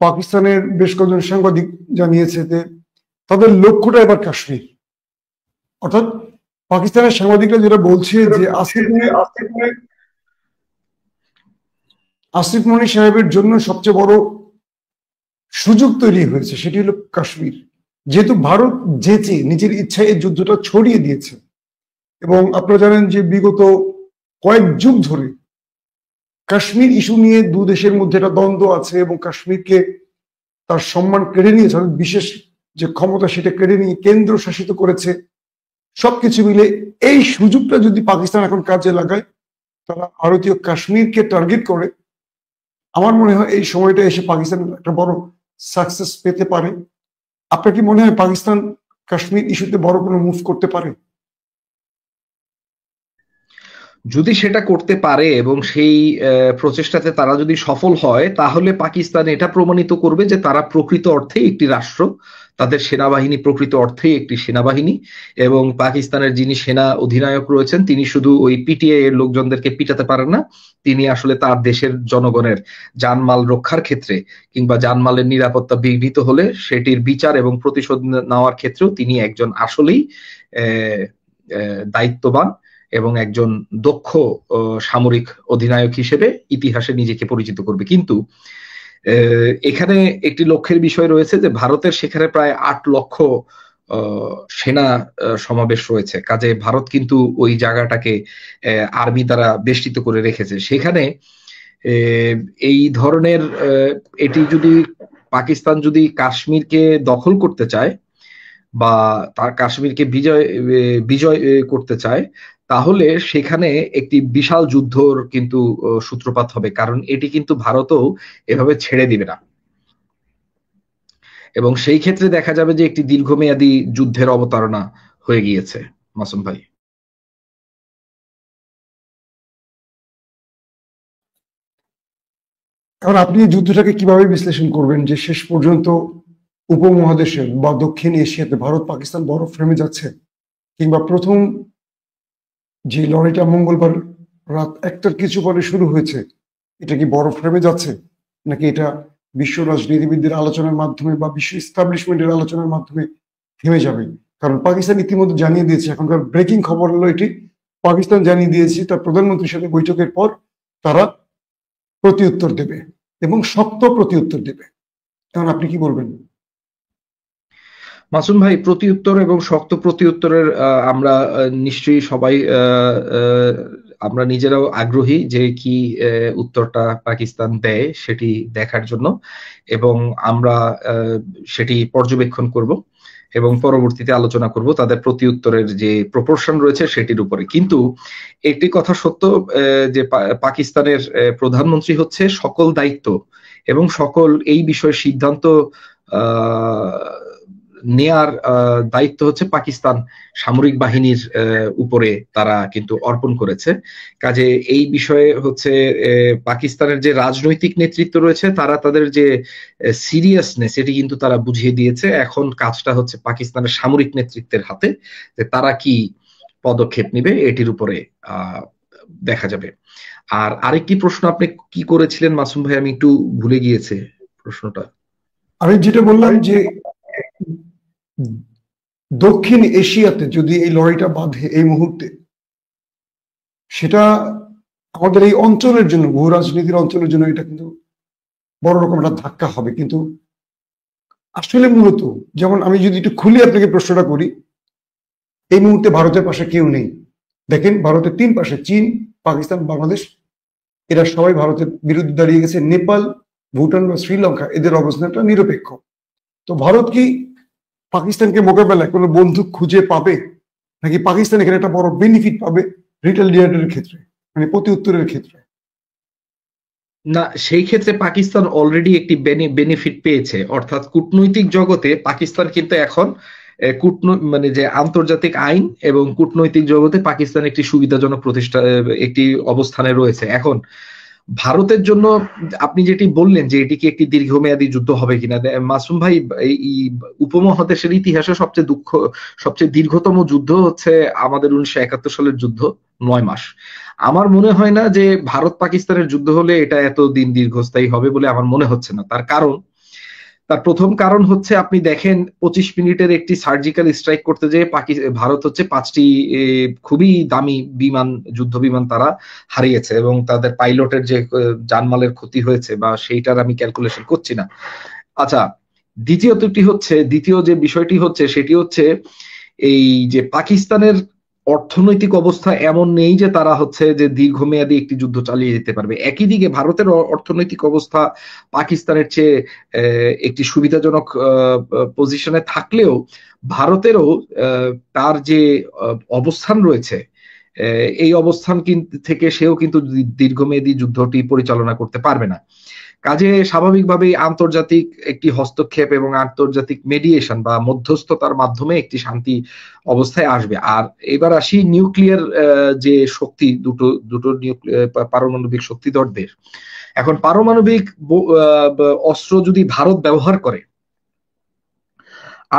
পাকিস্তানের বেশ কয়েকজন সাংবাদিক জানিয়েছে যে তাদের লক্ষ্যটা এবার কাশ্মীর। অর্থাৎ পাকিস্তানের সাংবাদিকরা যেটা বলছে যে আসিফ মনি সাহেবের জন্য সবচেয়ে বড় সুযোগ তৈরি হয়েছে সেটি হলো কাশ্মীর। যেহেতু ভারত যেচে নিজের ইচ্ছায় এই যুদ্ধটা ছড়িয়ে দিয়েছে, এবং আপনারা জানেন যে বিগত কয়েক যুগ ধরে কাশ্মীর ইস্যু নিয়ে দু দেশের মধ্যে একটা দ্বন্দ্ব আছে, এবং কাশ্মীরকে তার সম্মান কেড়ে নিয়েছে, বিশেষ যে ক্ষমতা সেটা কেড়ে নিয়ে কেন্দ্র শাসিত করেছে। সবকিছু মিলে এই সুযোগটা যদি পাকিস্তান এখন কাজে লাগায়, তারা ভারতীয় কাশ্মীরকে টার্গেট করে, আমার মনে হয় এই সময়টা এসে পাকিস্তান একটা বড় সাকসেস পেতে পারে। আপনার কি মনে হয় পাকিস্তান কাশ্মীর ইস্যুতে বড় কোনো মুভ করতে পারে? যদি সেটা করতে পারে এবং সেই প্রচেষ্টাতে তারা যদি সফল হয়, তাহলে পাকিস্তান এটা প্রমাণিত করবে যে তারা প্রকৃত অর্থেই একটি রাষ্ট্র, তাদের সেনাবাহিনী প্রকৃত অর্থেই একটি সেনাবাহিনী, এবং পাকিস্তানের যিনি সেনা অধিনায়ক রয়েছেন তিনি শুধু ওই পিটিআই এর লোকজনদেরকে পিটাতে পারেন না, তিনি আসলে তার দেশের জনগণের জানমাল রক্ষার ক্ষেত্রে কিংবা জানমালের নিরাপত্তা বিঘ্নিত হলে সেটির বিচার এবং প্রতিশোধ নেওয়ার ক্ষেত্রেও তিনি একজন আসলেই দায়িত্ববান এবং একজন দক্ষ সামরিক অধিনায়ক হিসেবে ইতিহাসে নিজেকে পরিচিত করবে। কিন্তু এখানে একটি লক্ষ্যের বিষয় রয়েছে যে ভারতের সেখানে প্রায় 8 লক্ষ সেনা সমাবেশ রয়েছে, কাজে ভারত কিন্তু ওই জায়গাটাকে আর্মি দ্বারা বেষ্টিত করে রেখেছে। সেখানে এই ধরনের এটি যদি পাকিস্তান যদি কাশ্মীরকে দখল করতে চায় বা তার কাশ্মীরকে বিজয় করতে চায়, তাহলে সেখানে একটি বিশাল যুদ্ধর কিন্তু সূত্রপাত হবে, কারণ এটি কিন্তু ভারতও এভাবে ছেড়ে দিবে না, এবং সেই ক্ষেত্রে দেখা যাবে যে একটি দীর্ঘমেয়াদী যুদ্ধের অবতারণা হয়ে গিয়েছে। মাসুম ভাই, এখন আপনি যুদ্ধটাকে কিভাবে বিশ্লেষণ করবেন যে শেষ পর্যন্ত উপমহাদেশে বা দক্ষিণ এশিয়াতে ভারত পাকিস্তান বড় ফ্রেমে যাচ্ছে, কিংবা প্রথম যে লড়াইটা মঙ্গলবার রাত 1টার কিছু পরে শুরু হয়েছে, এটা কি বড় ফ্রেমে যাচ্ছে, নাকি এটা বিশ্ব রাজনীতিবিদদের আলোচনার মাধ্যমে বা বিশ্ব এস্টাবলিশমেন্টের আলোচনার মাধ্যমে থেমে যাবে? কারণ পাকিস্তান ইতিমধ্যে জানিয়ে দিয়েছে, এখনকার ব্রেকিং খবর হলো এটি, পাকিস্তান জানিয়ে দিয়েছে তার প্রধানমন্ত্রীর সাথে বৈঠকের পর তারা প্রতিউত্তর দেবে এবং শক্ত প্রতিউত্তর দেবে। এখন আপনি কি বলবেন? মাসুম ভাই, প্রতিউত্তর এবং শক্ত প্রতিউত্তরের আমরা নিশ্চয়ই সবাই আমরা নিজেরাও আগ্রহী যে কি উত্তরটা পাকিস্তান দেয় সেটি দেখার জন্য, এবং আমরা সেটি পর্যবেক্ষণ করব এবং পরবর্তীতে আলোচনা করব তাদের প্রতিউত্তরের যে প্রপোর্শন রয়েছে সেটির উপরে। কিন্তু একটি কথা সত্য যে পাকিস্তানের প্রধানমন্ত্রী হচ্ছে সকল দায়িত্ব এবং সকল এই বিষয়ে সিদ্ধান্ত নেয়ার দায়িত্ব হচ্ছে পাকিস্তান সামরিক বাহিনীর উপরে তারা কিন্তু অর্পণ করেছে। কাজে এই বিষয়ে হচ্ছে পাকিস্তানের যে রাজনৈতিক নেতৃত্ব রয়েছে তারা তাদের যে সিরিয়াসনেস এটি কিন্তু তারা বুঝিয়ে দিয়েছে। এখন কাজটা হচ্ছে পাকিস্তানের সামরিক নেতৃত্বের হাতে, যে তারা কি পদক্ষেপ নেবে এটির উপরে দেখা যাবে। আর আরেকটি প্রশ্ন আপনি কি করেছিলেন মাসুম ভাই, আমি একটু ভুলে গিয়েছে প্রশ্নটা। আমি যেটা বললাম যে দক্ষিণ এশিয়াতে যদি এই লড়াইটা বাঁধে এই মুহূর্তে, সেটা আমাদের এই অঞ্চলের জন্য, ভূ রাজনীতির অঞ্চলের জন্য এটা কিন্তু বড় রকম একটা ধাক্কা হবে। কিন্তু আসলে মূলত, যেমন আমি যদি একটু খুলে আপনাকে প্রশ্নটা করি, এই মুহূর্তে ভারতের পাশে কেউ নেই। দেখেন ভারতের 3 পাশে চীন, পাকিস্তান, বাংলাদেশ, এরা সবাই ভারতের বিরুদ্ধে দাঁড়িয়ে গেছে। নেপাল, ভুটান বা শ্রীলঙ্কা এদের অবস্থানটা নিরপেক্ষ। তো ভারত কি পাকিস্তানকে মোকাবেলায় কোনো বন্দুক খুঁজে পাবে? নাকি পাকিস্তান এখানে একটা বড় বেনিফিট পাবে রিটেলিয়েটের ক্ষেত্রে, মানে প্রতি উত্তরের ক্ষেত্রে? না, সেই ক্ষেত্রে পাকিস্তান অলরেডি একটি বেনিফিট পেয়েছে, অর্থাৎ কূটনৈতিক জগতে পাকিস্তান কিন্তু এখন মানে যে আন্তর্জাতিক আইন এবং কূটনৈতিক জগতে পাকিস্তান একটি সুবিধাজনক একটি অবস্থানে রয়েছে। এখন ভারতের জন্য আপনি যেটি বললেন যে এটি কি একটি দীর্ঘমেয়াদী যুদ্ধ হবে কিনা, মাসুম ভাই, এই উপমহাদেশের ইতিহাসে সবচেয়ে দীর্ঘতম যুদ্ধ হচ্ছে আমাদের 1971 সালের যুদ্ধ, 9 মাস। আমার মনে হয় না যে ভারত পাকিস্তানের যুদ্ধ হলে এটা এত দিন দীর্ঘস্থায়ী হবে বলে আমার মনে হচ্ছে না। তার প্রথম কারণ হচ্ছে, আপনি দেখেন 25 মিনিটের একটি সার্জিক্যাল স্ট্রাইক করতে যেয়ে ভারত হচ্ছে 5টি খুবই দামি যুদ্ধ বিমান তারা হারিয়েছে, এবং তাদের পাইলটের যে জানমালের ক্ষতি হয়েছে বা সেইটার আমি ক্যালকুলেশন করছি না। আচ্ছা, দ্বিতীয় যে বিষয়টি হচ্ছে সেটি হচ্ছে এই যে পাকিস্তানের অর্থনৈতিক অবস্থা এমন নেই যে তারা হচ্ছে যে দীর্ঘমেয়াদী একটি যুদ্ধ চালিয়ে যেতে পারবে। একই দিকে ভারতের অর্থনৈতিক অবস্থা পাকিস্তানের চেয়ে একটি সুবিধাজনক পজিশনে থাকলেও ভারতেরও তার যে অবস্থান রয়েছে, এই অবস্থান থেকে সেও কিন্তু দীর্ঘমেয়াদী যুদ্ধটি পরিচালনা করতে পারবে না। কাজে স্বাভাবিকভাবেই আন্তর্জাতিক একটি হস্তক্ষেপ এবং আন্তর্জাতিক মেডিয়েশন বা মধ্যস্থতার মাধ্যমে একটি শান্তি অবস্থায় আসবে। আর এবার আসি নিউক্লিয়ার যে শক্তি, দুটো পারমাণবিক শক্তিধর দেশ। এখন পারমাণবিক অস্ত্র যদি ভারত ব্যবহার করে,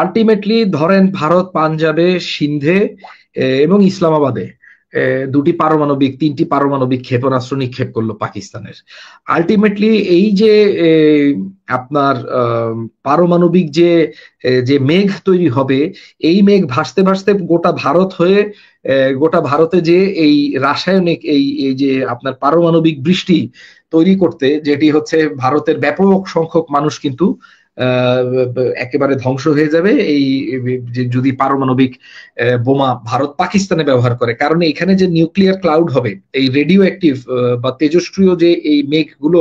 আলটিমেটলি ধরেন ভারত পাঞ্জাবে, সিন্ধে এবং ইসলামাবাদে তিনটি পারমাণবিক ক্ষেপণাস্ত্র নিক্ষেপ করলো পাকিস্তানের। আলটিমেটলি এই যে আপনার পারমাণবিক যে মেঘ তৈরি হবে, এই মেঘ ভাসতে ভাসতে গোটা ভারতে যে এই রাসায়নিক এই যে আপনার পারমাণবিক বৃষ্টি তৈরি করতে, যেটি হচ্ছে ভারতের ব্যাপক সংখ্যক মানুষ কিন্তু একেবারে ধ্বংস হয়ে যাবে এই যদি পারমাণবিক বোমা ভারত পাকিস্তানে ব্যবহার করে। কারণ এখানে যে নিউক্লিয়ার ক্লাউড হবে, এই রেডিও অ্যাক্টিভ বা তেজস্ক্রিয় যে এই মেঘগুলো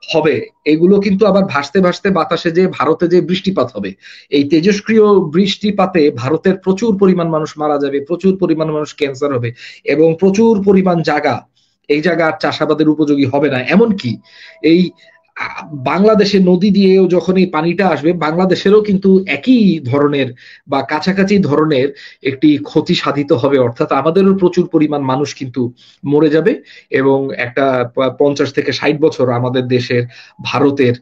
হবে, এগুলো কিন্তু আবার ভাসতে ভাসতে বাতাসে যে ভারতে যে বৃষ্টিপাত হবে, এই তেজস্ক্রিয় বৃষ্টিপাতে ভারতের প্রচুর পরিমাণ মানুষ মারা যাবে, প্রচুর পরিমাণ মানুষ ক্যান্সার হবে, এবং প্রচুর পরিমাণ এই জায়গা আর চাষাবাদের উপযোগী হবে না। এমনকি এই বাংলাদেশের নদী দিয়েও যখন এই পানিটা আসবে, বাংলাদেশেরও কিন্তু একই ধরনের বা কাছাকাছি ধরনের একটি ক্ষতি সাধিত হবে। অর্থাৎ আমাদেরও প্রচুর পরিমাণ মানুষ কিন্তু মরে যাবে, এবং একটা 50 থেকে 60 বছর আমাদের দেশের ভারতের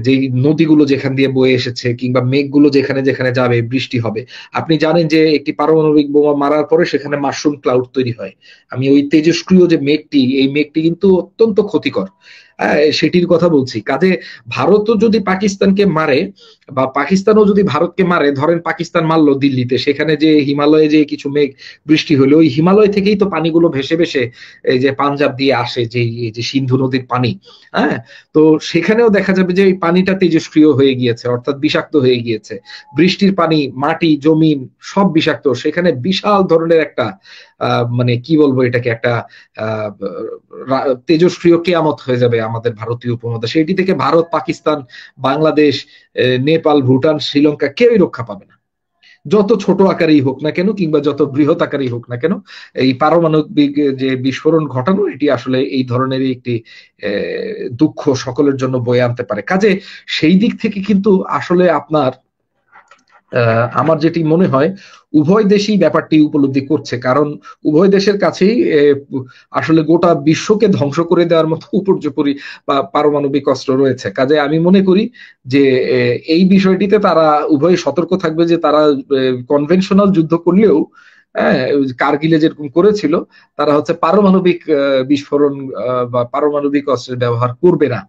যে নদীগুলো যেখান দিয়ে বয়ে এসেছে কিংবা মেঘগুলো যেখানে যেখানে যাবে বৃষ্টি হবে। আপনি জানেন যে একটি পারমাণবিক বোমা মারার পরে সেখানে মাশরুম ক্লাউড তৈরি হয়। আমি ওই তেজস্ক্রিয় যে মেঘটি, এই মেঘটি কিন্তু অত্যন্ত ক্ষতিকর, সেটির কথা বলছি। কাজে ভারতও যদি পাকিস্তানকে মারে বা পাকিস্তানও যদি ভারতকে মারে, ধরেন পাকিস্তান মারলো দিল্লিতে, সেখানে যে হিমালয়ে যে কিছু মেঘ বৃষ্টি হলো, ওই হিমালয় থেকেই তো পানিগুলো ভেসে ভেসে এই যে পাঞ্জাব দিয়ে আসে, যে এই যে সিন্ধু নদীর পানি, তো সেখানেও দেখা যাবে যে এই পানিটা তেজস্ক্রিয় হয়ে গিয়েছে, অর্থাৎ বিষাক্ত হয়ে গিয়েছে। বৃষ্টির পানি, মাটি, জমিন সব বিষাক্ত। সেখানে বিশাল ধরনের একটা মানে কি বলবো এটাকে, একটা তেজস্ক্রিয় কেয়ামত হয়ে যাবে আমাদের ভারতীয় উপমহাদেশে। এটি থেকে ভারত, পাকিস্তান, বাংলাদেশ, নেপাল, ভুটান, শ্রীলঙ্কা কেউই রক্ষা পাবে না, যত ছোট আকারেই হোক না কেন কিংবা যত বৃহৎ আকারেই হোক না কেন। এই পারমাণবিক যে বিস্ফোরণ ঘটানো, এটি আসলে এই ধরনের একটি দুঃখ সকলের জন্য বয়ে আনতে পারে। কাজে সেই দিক থেকে কিন্তু আসলে আমার যেটি মনে হয়, উভয় দেশই ব্যাপারটি উপলব্ধি করছে, কারণ উভয় দেশের কাছেই আসলে গোটা বিশ্বকে ধ্বংস করে দেওয়ার মতো উপর্যুপরি পারমাণবিক অস্ত্র রয়েছে। কাজে আমি মনে করি যে এই বিষয়টিতে তারা উভয় সতর্ক থাকবে, যে তারা কনভেনশনাল যুদ্ধ করলেও, কারগিলে যেরকম করেছিল, তারা হচ্ছে পারমাণবিক বিস্ফোরণ বা পারমাণবিক অস্ত্রের ব্যবহার করবে না,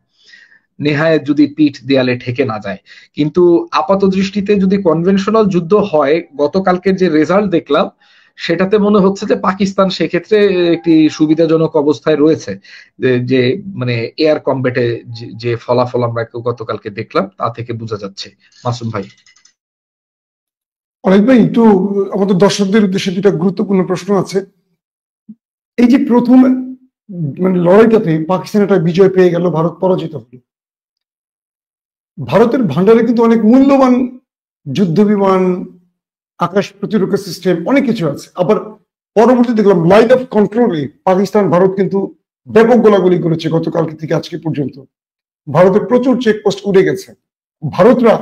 নেহায় যদি পিঠ দেয়ালে ঠেকে না যায়। কিন্তু আপাত দৃষ্টিতে যদি কনভেনশনাল যুদ্ধ হয়, গতকালকের যে রেজাল্ট দেখলাম, সেটাতে মনে হচ্ছে যে পাকিস্তান সেক্ষেত্রে একটি সুবিধাজনক অবস্থায় রয়েছে, যে মানে এয়ার কমব্যাটে যে ফলাফল আমরা গতকালকে দেখলাম, তা থেকে বোঝা যাচ্ছে। মাসুম ভাই। অনেক ভাই, একটু আমাদের দর্শকদের উদ্দেশ্যে দুটা গুরুত্বপূর্ণ প্রশ্ন আছে। এই যে প্রথম মানে লড়াইটাতে পাকিস্তান একটা বিজয় পেয়ে গেল, ভারত পরাজিত হলো, ভারতের ভান্ডারে কিন্তু অনেক মূল্যবান যুদ্ধ বিমান, আকাশ প্রতিরক্ষা সিস্টেম, অনেক কিছু আছে। আবার পরবর্তী দেখলাম লাইন অফ কন্ট্রোলে পাকিস্তান ভারত কিন্তু ব্যাপক গোলাগুলি করেছে গতকালকে থেকে আজকে পর্যন্ত। ভারতের প্রচুর চেকপোস্ট উড়ে গেছে। ভারতরা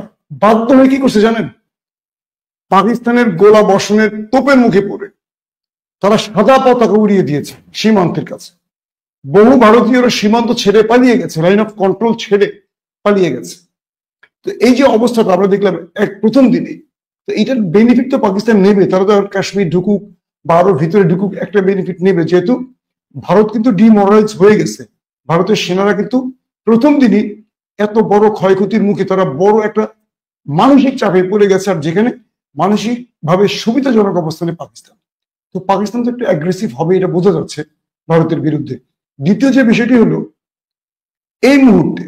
বাধ্য হয়ে কি করছে জানেন? পাকিস্তানের গোলা বর্ষণের তোপের মুখে পড়ে তারা সাদা পতাকা উড়িয়ে দিয়েছে সীমান্তের কাছে। বহু ভারতীয়রা সীমান্ত ছেড়ে পালিয়ে গেছে, লাইন অফ কন্ট্রোল ছেড়ে পালিয়ে গেছে। তো এই যে অবস্থাটা আমরা দেখলাম এক প্রথম দিনে, তো এইটার বেনিফিট তো পাকিস্তান নেবে। তারা তো কাশ্মীর ঢুকুক বা আরো ভিতরে ঢুকুক, একটা বেনিফিট নেবে, যেহেতু ভারত কিন্তু ডিমোরালাইজ হয়ে গেছে। ভারতের সেনারা কিন্তু প্রথম দিনই এত বড় ক্ষয়ক্ষতির মুখে তারা বড় একটা মানসিক চাপে পড়ে গেছে, আর যেখানে মানসিক ভাবে সুবিধাজনক অবস্থানে পাকিস্তান। তো পাকিস্তান তো একটু অ্যাগ্রেসিভ হবে, এটা বোঝা যাচ্ছে ভারতের বিরুদ্ধে। দ্বিতীয় যে বিষয়টি হলো, এই মুহূর্তে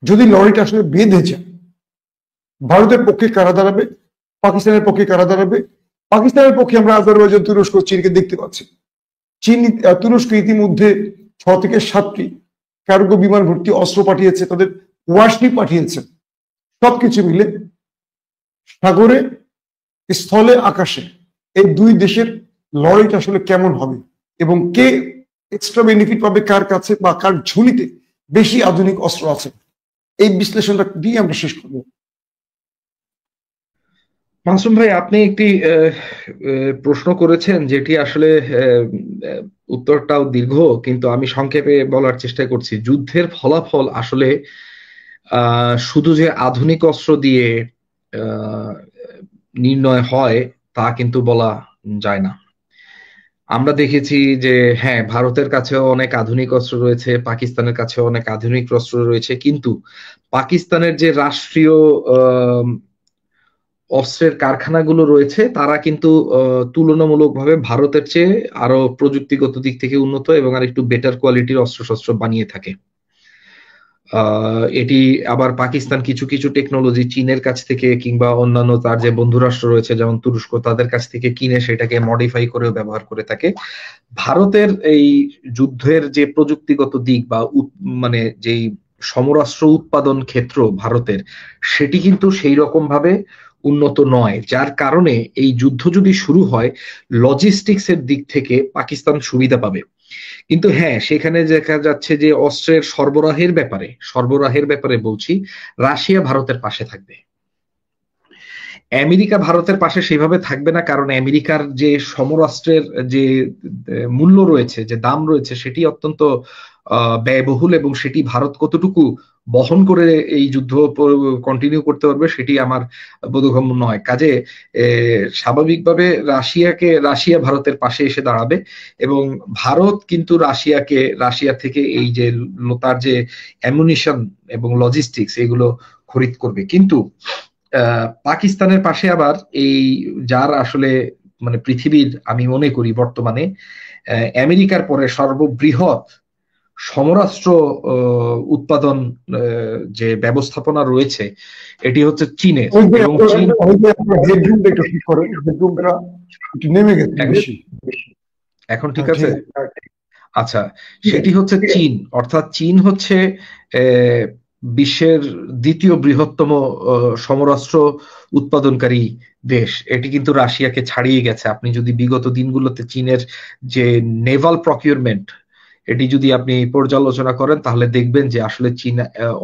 যদি লড়াইটা আসলে বেঁধে যায়, ভারতের পক্ষে কারা দাঁড়াবে, পাকিস্তানের পক্ষে কারা দাঁড়াবে? পাকিস্তানের পক্ষে আমরা আজারবাইজান, তুরস্ক, চীনকে দেখতে পাচ্ছি। তুরস্ক ইতিমধ্যে 6 থেকে 7টি কার্গো বিমান ভর্তি অস্ত্র পাঠিয়েছে, তাদের ওয়ারশিপ পাঠিয়েছে। সবকিছু মিলে সাগরে, স্থলে, আকাশে এই দুই দেশের লড়াইটা আসলে কেমন হবে এবং কে এক্সট্রা বেনিফিট পাবে কার কাছে, বা কার ঝুলিতে বেশি আধুনিক অস্ত্র আছে, এই বিশ্লেষণটা দিয়ে আমরা শেষ করবো। মাসুম ভাই, আপনি একটি প্রশ্ন করেছেন যেটি আসলে উত্তরটাও দীর্ঘ, কিন্তু আমি সংক্ষেপে বলার চেষ্টা করছি। যুদ্ধের ফলাফল আসলে শুধু যে আধুনিক অস্ত্র দিয়ে নির্ণয় হয় তা কিন্তু বলা যায় না। আমরা দেখেছি যে হ্যাঁ, ভারতের কাছেও অনেক আধুনিক অস্ত্র রয়েছে, পাকিস্তানের কাছেও অনেক আধুনিক অস্ত্র রয়েছে, কিন্তু পাকিস্তানের যে রাষ্ট্রীয় অস্ত্রের কারখানাগুলো রয়েছে তারা কিন্তু তুলনামূলকভাবে ভারতের চেয়ে আরো প্রযুক্তিগত দিক থেকে উন্নত এবং আর একটু বেটার কোয়ালিটির অস্ত্রশস্ত্র বানিয়ে থাকে। এটি আবার পাকিস্তান কিছু কিছু টেকনোলজি চীনের কাছ থেকে কিংবা অন্যান্য তার যে বন্ধু রাষ্ট্র রয়েছে যেমন তুরস্ক, তাদের কাছ থেকে কিনে সেটাকে মডিফাই করেও ব্যবহার করে থাকে। ভারতের এই যুদ্ধের যে প্রযুক্তিগত দিক বা মানে যেই সমরাস্ত্র উৎপাদন ক্ষেত্র ভারতের, সেটি কিন্তু সেই রকম ভাবে উন্নত নয়, যার কারণে এই যুদ্ধ যদি শুরু হয় লজিস্টিক্স এর দিক থেকে পাকিস্তান সুবিধা পাবে। কিন্তু হ্যাঁ, সেখানে দেখা যাচ্ছে যে অস্ত্রের সরবরাহের ব্যাপারে বলছি, রাশিয়া ভারতের পাশে থাকবে। আমেরিকা ভারতের পাশে সেভাবে থাকবে না, কারণ আমেরিকার যে সমরাস্ত্রের যে মূল্য রয়েছে, যে দাম রয়েছে, সেটি অত্যন্ত ব্যয়বহুল এবং সেটি ভারত কতটুকু বহন করে এই যুদ্ধ কন্টিনিউ করতে পারবে সেটি আমার বোধগম্য নয়। কাজে স্বাভাবিকভাবে রাশিয়া ভারতের পাশে এসে দাঁড়াবে এবং ভারত কিন্তু রাশিয়া থেকে এই যে তার যে অ্যামুনিশন এবং লজিস্টিক্স এগুলো খরিদ করবে। কিন্তু পাকিস্তানের পাশে আবার এই যার আসলে মানে পৃথিবীর, আমি মনে করি বর্তমানে আমেরিকার পরে সর্ববৃহৎ সমরাস্ত্র উৎপাদন যে ব্যবস্থাপনা রয়েছে এটি হচ্ছে চীনের। এবং চীন এখন ঠিক আছে। আচ্ছা, সেটি হচ্ছে চীন, অর্থাৎ চীন হচ্ছে বিশ্বের দ্বিতীয় বৃহত্তম সমরাস্ত্র উৎপাদনকারী দেশ। এটি কিন্তু রাশিয়াকে ছাড়িয়ে গেছে। আপনি যদি বিগত দিনগুলোতে চীনের যে নেভাল প্রকিউরমেন্ট এটি যদি আপনি পর্যালোচনা করেন তাহলে দেখবেন যে আসলে চীন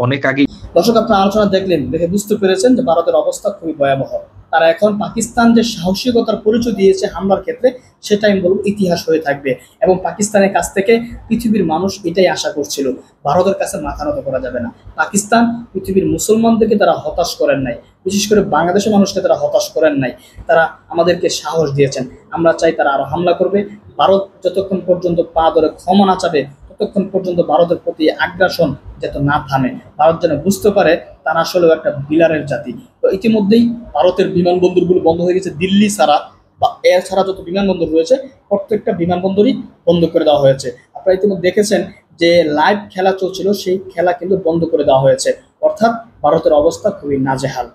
অনেক আগে। দর্শক, আপনার আলোচনা দেখলেন, দেখে বুঝতে পেরেছেন যে ভারতের অবস্থা খুবই ভয়াবহ। তারা এখন পাকিস্তান যে সাহসিকতার পরিচয় দিয়েছে হামলার ক্ষেত্রে, সেটা আমি বলব ইতিহাস হয়ে থাকবে। এবং পাকিস্তানের কাছ থেকে পৃথিবীর মানুষ এটাই আশা করছিল, ভারতের কাছে মাথা নত করা যাবে না। পাকিস্তান পৃথিবীর মুসলমানদেরকে তারা হতাশ করেন নাই, বিশেষ করে বাংলাদেশের মানুষকে তারা হতাশ করেন নাই। তারা আমাদেরকে সাহস দিয়েছেন। আমরা চাই তারা আরো হামলা করবে। ভারত যতক্ষণ পর্যন্ত পা ধরে ক্ষমা না চাবে ততক্ষণ পর্যন্ত ভারতের প্রতি আগ্রাসন যাতে না থামে। ভারত যেন বুঝতে পারে তারা আসলেও একটা বিলারের জাতি। তো ইতিমধ্যেই ভারতের বিমানবন্দরগুলো বন্ধ হয়ে গেছে, দিল্লি ছাড়া বা এর ছাড়া যত বিমানবন্দর রয়েছে প্রত্যেকটা বিমানবন্দরই বন্ধ করে দেওয়া হয়েছে। আপনারা ইতিমধ্যে দেখেছেন যে লাইভ খেলা চলছিল, সেই খেলা কিন্তু বন্ধ করে দেওয়া হয়েছে। অর্থাৎ ভারতের অবস্থা খুবই নাজেহাল।